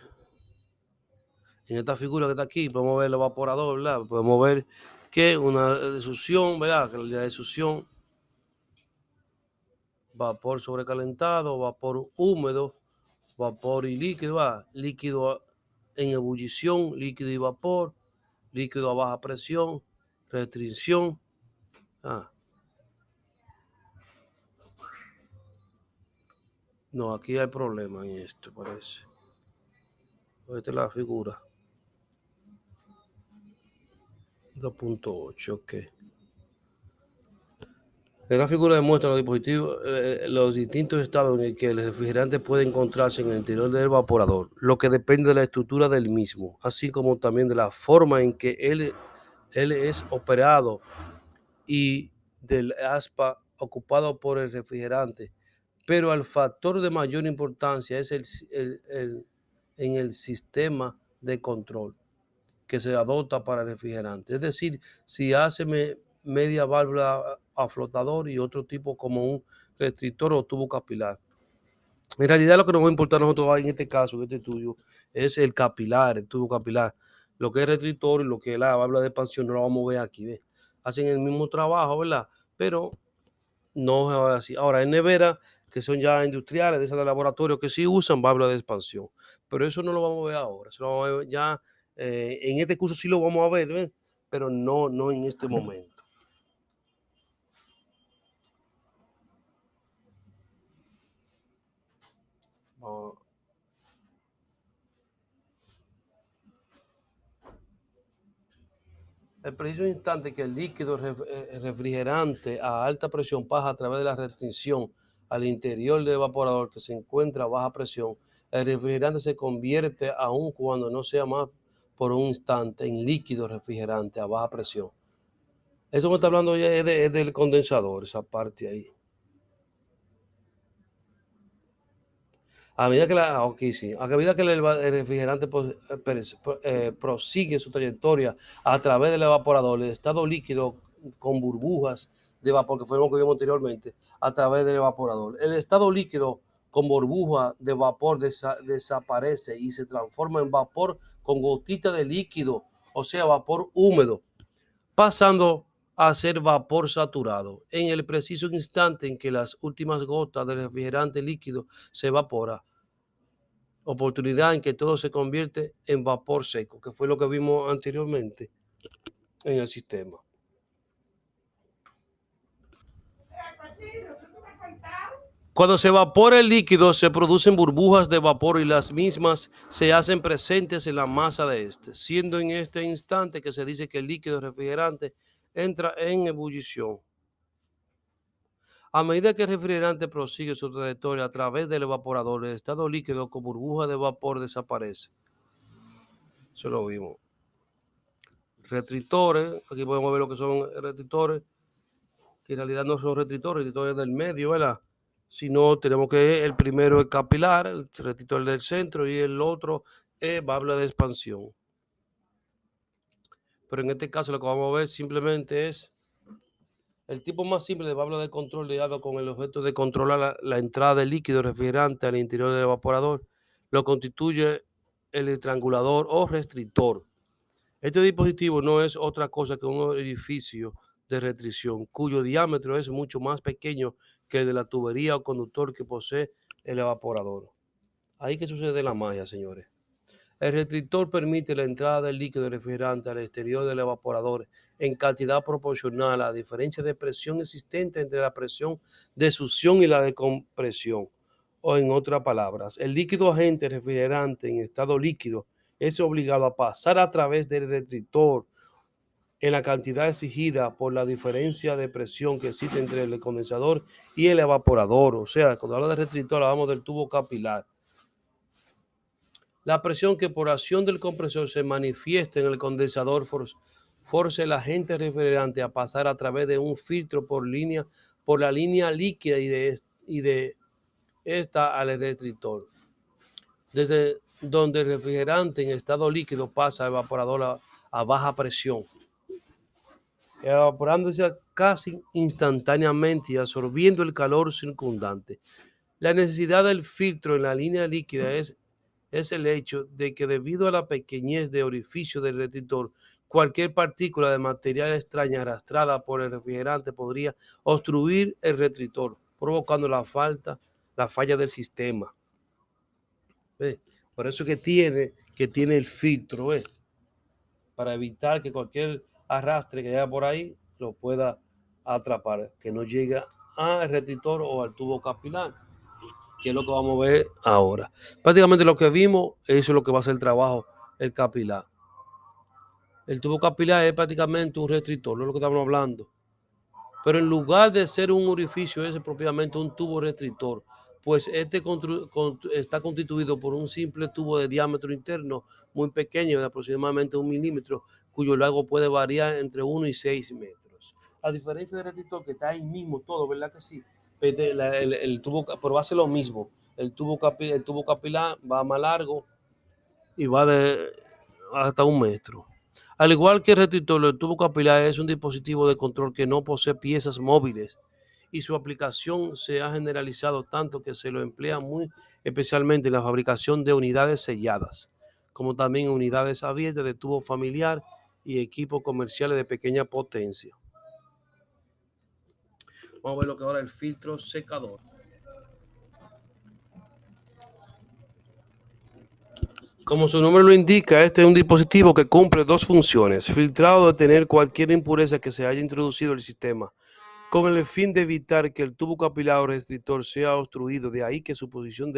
En esta figura que está aquí, podemos ver el evaporador, ¿verdad? Podemos ver que una desusión, ¿verdad? Que la desusión, vapor sobrecalentado, vapor húmedo, vapor y líquido, ¿verdad? Líquido en ebullición, líquido y vapor, líquido a baja presión, restricción. Ah, no, aquí hay problema en esto, parece. Esta es la figura. 2.8, ok. Esta figura demuestra los dispositivos, los distintos estados en el que el refrigerante puede encontrarse en el interior del evaporador, lo que depende de la estructura del mismo, así como también de la forma en que él es operado y del aspa ocupado por el refrigerante. Pero el factor de mayor importancia es en el sistema de control que se adopta para el refrigerante. Es decir, si hace media válvula a flotador y otro tipo como un restrictor o tubo capilar. En realidad lo que nos va a importar a nosotros en este caso, en este estudio, es el capilar, el tubo capilar. Lo que es restrictor y lo que es la válvula de expansión no lo vamos a ver aquí. ¿Ves? Hacen el mismo trabajo, ¿verdad? Pero no es así. Ahora, hay neveras que son ya industriales, de esas de laboratorio, que sí usan válvula de expansión. Pero eso no lo vamos a ver ahora. Eso lo vamos a ver ya en este curso sí lo vamos a ver, ¿ves? Pero no en este momento. Vamos. El preciso instante que el líquido refrigerante a alta presión pasa a través de la restricción al interior del evaporador que se encuentra a baja presión, el refrigerante se convierte, aun cuando no sea más por un instante, en líquido refrigerante a baja presión. Eso me está hablando ya es del condensador, esa parte ahí. A medida que sí, a medida que el refrigerante prosigue su trayectoria a través del evaporador, el estado líquido con burbujas de vapor, que fue lo que vimos anteriormente, a través del evaporador. El estado líquido con burbuja de vapor desaparece y se transforma en vapor con gotita de líquido, o sea, vapor húmedo, pasando a ser vapor saturado en el preciso instante en que las últimas gotas del refrigerante líquido se evapora, oportunidad en que todo se convierte en vapor seco, que fue lo que vimos anteriormente en el sistema. Cuando se evapora el líquido, se producen burbujas de vapor y las mismas se hacen presentes en la masa de este, siendo en este instante que se dice que el líquido refrigerante entra en ebullición. A medida que el refrigerante prosigue su trayectoria a través del evaporador, el estado líquido con burbuja de vapor desaparece. Eso lo vimos. Restrictores, aquí podemos ver lo que son restrictores, que en realidad no son restrictores del medio, ¿verdad? Sino tenemos que el primero es capilar, el restrictor del centro, y el otro es válvula de expansión. Pero en este caso lo que vamos a ver simplemente es el tipo más simple de válvula de control de agua con el objeto de controlar la entrada de líquido refrigerante al interior del evaporador. Lo constituye el estrangulador o restrictor. Este dispositivo no es otra cosa que un orificio de restricción cuyo diámetro es mucho más pequeño que el de la tubería o conductor que posee el evaporador. Ahí que sucede la magia, señores. El restrictor permite la entrada del líquido refrigerante al exterior del evaporador en cantidad proporcional a la diferencia de presión existente entre la presión de succión y la de compresión. O en otras palabras, el líquido agente refrigerante en estado líquido es obligado a pasar a través del restrictor en la cantidad exigida por la diferencia de presión que existe entre el condensador y el evaporador. O sea, cuando habla de restrictor hablamos del tubo capilar. La presión que por acción del compresor se manifiesta en el condensador force el agente refrigerante a pasar a través de un filtro por la línea líquida y de esta al restrictor, desde donde el refrigerante en estado líquido pasa al evaporador a baja presión, evaporándose casi instantáneamente y absorbiendo el calor circundante. La necesidad del filtro en la línea líquida es el hecho de que debido a la pequeñez de orificio del restrictor, cualquier partícula de material extraña arrastrada por el refrigerante podría obstruir el restrictor, provocando la falla del sistema. ¿Ve? Por eso que tiene el filtro, ¿ve? Para evitar que cualquier arrastre que haya por ahí lo pueda atrapar, que no llegue al restrictor o al tubo capilar, que es lo que vamos a ver ahora. Prácticamente lo que vimos, eso es lo que va a ser el trabajo, el capilar. El tubo capilar es prácticamente un restrictor, no es lo que estamos hablando. Pero en lugar de ser un orificio, es propiamente un tubo restrictor, pues este está constituido por un simple tubo de diámetro interno muy pequeño, de aproximadamente 1 milímetro, cuyo largo puede variar entre 1 y 6 metros. A diferencia del restrictor, que está ahí mismo todo, ¿verdad que sí? El tubo, pero va a ser lo mismo. El tubo capilar va más largo y va de hasta 1 metro. Al igual que el restrictor, el tubo capilar es un dispositivo de control que no posee piezas móviles y su aplicación se ha generalizado tanto que se lo emplea muy especialmente en la fabricación de unidades selladas, como también unidades abiertas de tubo familiar y equipos comerciales de pequeña potencia. Vamos a ver lo que ahora el filtro secador. Como su nombre lo indica, este es un dispositivo que cumple dos funciones: filtrado, detener cualquier impureza que se haya introducido en el sistema, con el fin de evitar que el tubo capilar o restrictor sea obstruido, de ahí que su posición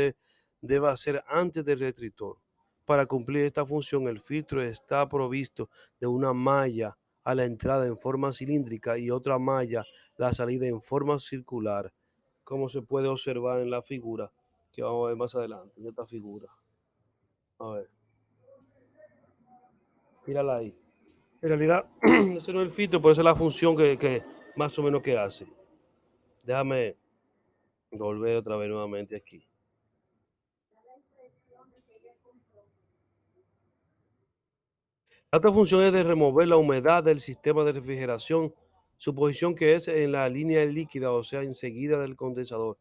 deba ser antes del restrictor. Para cumplir esta función, el filtro está provisto de una malla a la entrada en forma cilíndrica y otra malla a la salida en forma circular, como se puede observar en la figura que vamos a ver más adelante, en esta figura. A ver, mírala ahí. En realidad, ese no es el filtro, pero esa es la función que más o menos que hace. Déjame volver otra vez nuevamente aquí. La otra función es de remover la humedad del sistema de refrigeración, su posición que es en la línea líquida, o sea, enseguida del condensador,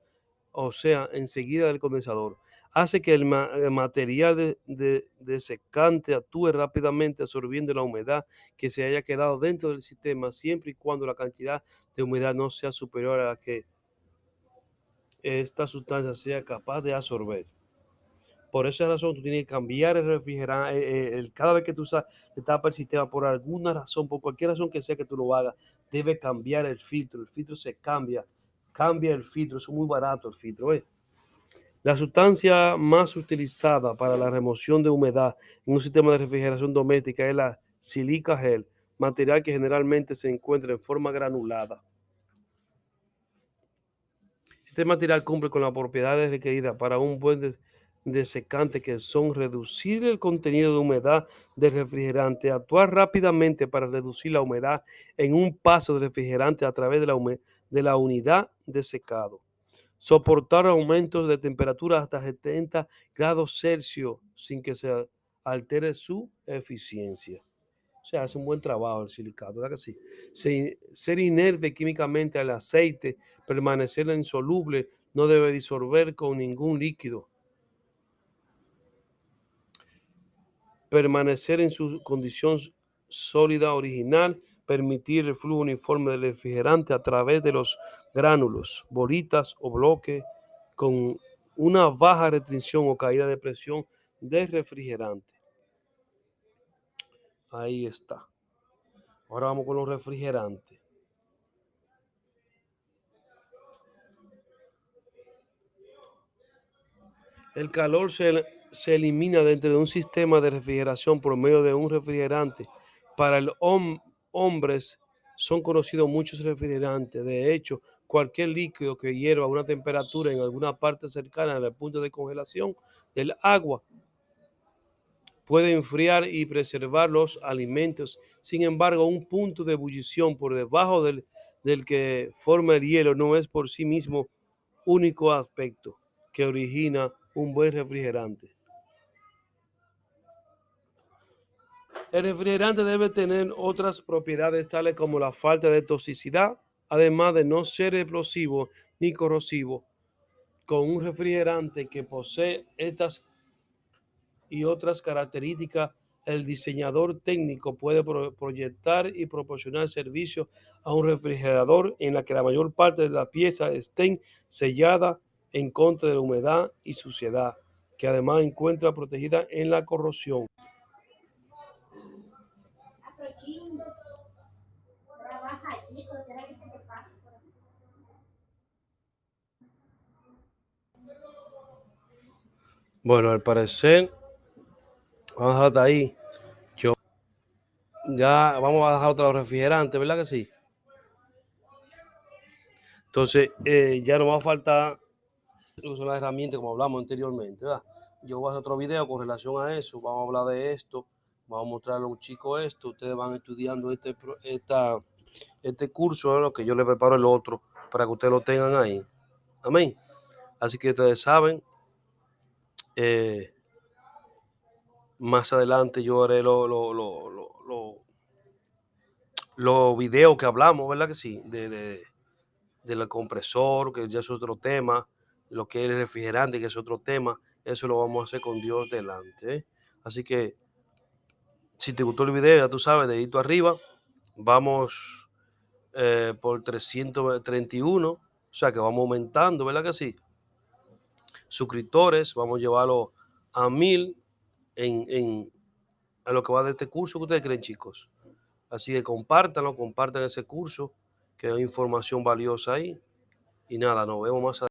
hace que el material de secante actúe rápidamente absorbiendo la humedad que se haya quedado dentro del sistema, siempre y cuando la cantidad de humedad no sea superior a la que esta sustancia sea capaz de absorber. Por esa razón, tú tienes que cambiar el refrigerante. Cada vez que tú te tapas el sistema, por alguna razón, por cualquier razón que sea que tú lo hagas, debe cambiar el filtro. El filtro se cambia cambia el filtro, es muy barato el filtro. La sustancia más utilizada para la remoción de humedad en un sistema de refrigeración doméstica es la silica gel, material que generalmente se encuentra en forma granulada. Este material cumple con las propiedades requeridas para un buen desecante, que son reducir el contenido de humedad del refrigerante, actuar rápidamente para reducir la humedad en un paso de refrigerante a través de la unidad de secado, soportar aumentos de temperatura hasta 70 grados Celsius sin que se altere su eficiencia. O sea, hace un buen trabajo el silicato, ¿verdad que sí? Ser inerte químicamente al aceite, permanecer insoluble, no debe disolver con ningún líquido, permanecer en su condición sólida original, permitir el flujo uniforme del refrigerante a través de los gránulos, bolitas o bloques con una baja restricción o caída de presión del refrigerante. Ahí está. Ahora vamos con los refrigerantes. El calor se elimina dentro de un sistema de refrigeración por medio de un refrigerante. Para el hombres son conocidos muchos refrigerantes. De hecho, cualquier líquido que hierva a una temperatura en alguna parte cercana al punto de congelación del agua puede enfriar y preservar los alimentos. Sin embargo, un punto de ebullición por debajo del que forma el hielo no es por sí mismo único aspecto que origina un buen refrigerante. El refrigerante debe tener otras propiedades tales como la falta de toxicidad, además de no ser explosivo ni corrosivo. Con un refrigerante que posee estas y otras características, el diseñador técnico puede proyectar y proporcionar servicio a un refrigerador en la que la mayor parte de las piezas estén selladas en contra de la humedad y suciedad, que además encuentra protegida en la corrosión. Bueno, al parecer, vamos a dejar hasta ahí. Ya vamos a dejar otros refrigerantes, ¿verdad que sí? Entonces, ya nos va a faltar son las herramientas como hablamos anteriormente, ¿verdad? Yo voy a hacer otro video con relación a eso, vamos a hablar de esto, vamos a mostrarle a un chico esto, ustedes van estudiando este curso, ¿verdad? Que yo les preparo el otro para que ustedes lo tengan ahí. Amén. Así que ustedes saben, más adelante yo haré los videos que hablamos, ¿verdad que sí? Del compresor, que ya es otro tema, lo que es el refrigerante, que es otro tema, eso lo vamos a hacer con Dios delante. Así que si te gustó el video, ya tú sabes, dedito arriba, vamos por 331, o sea que vamos aumentando, ¿verdad que sí? Suscriptores, vamos a llevarlo a 1000 a lo que va de este curso. ¿Que ustedes creen, chicos? Así que compártanlo, compartan ese curso, que hay información valiosa ahí. Y nada, nos vemos más adelante.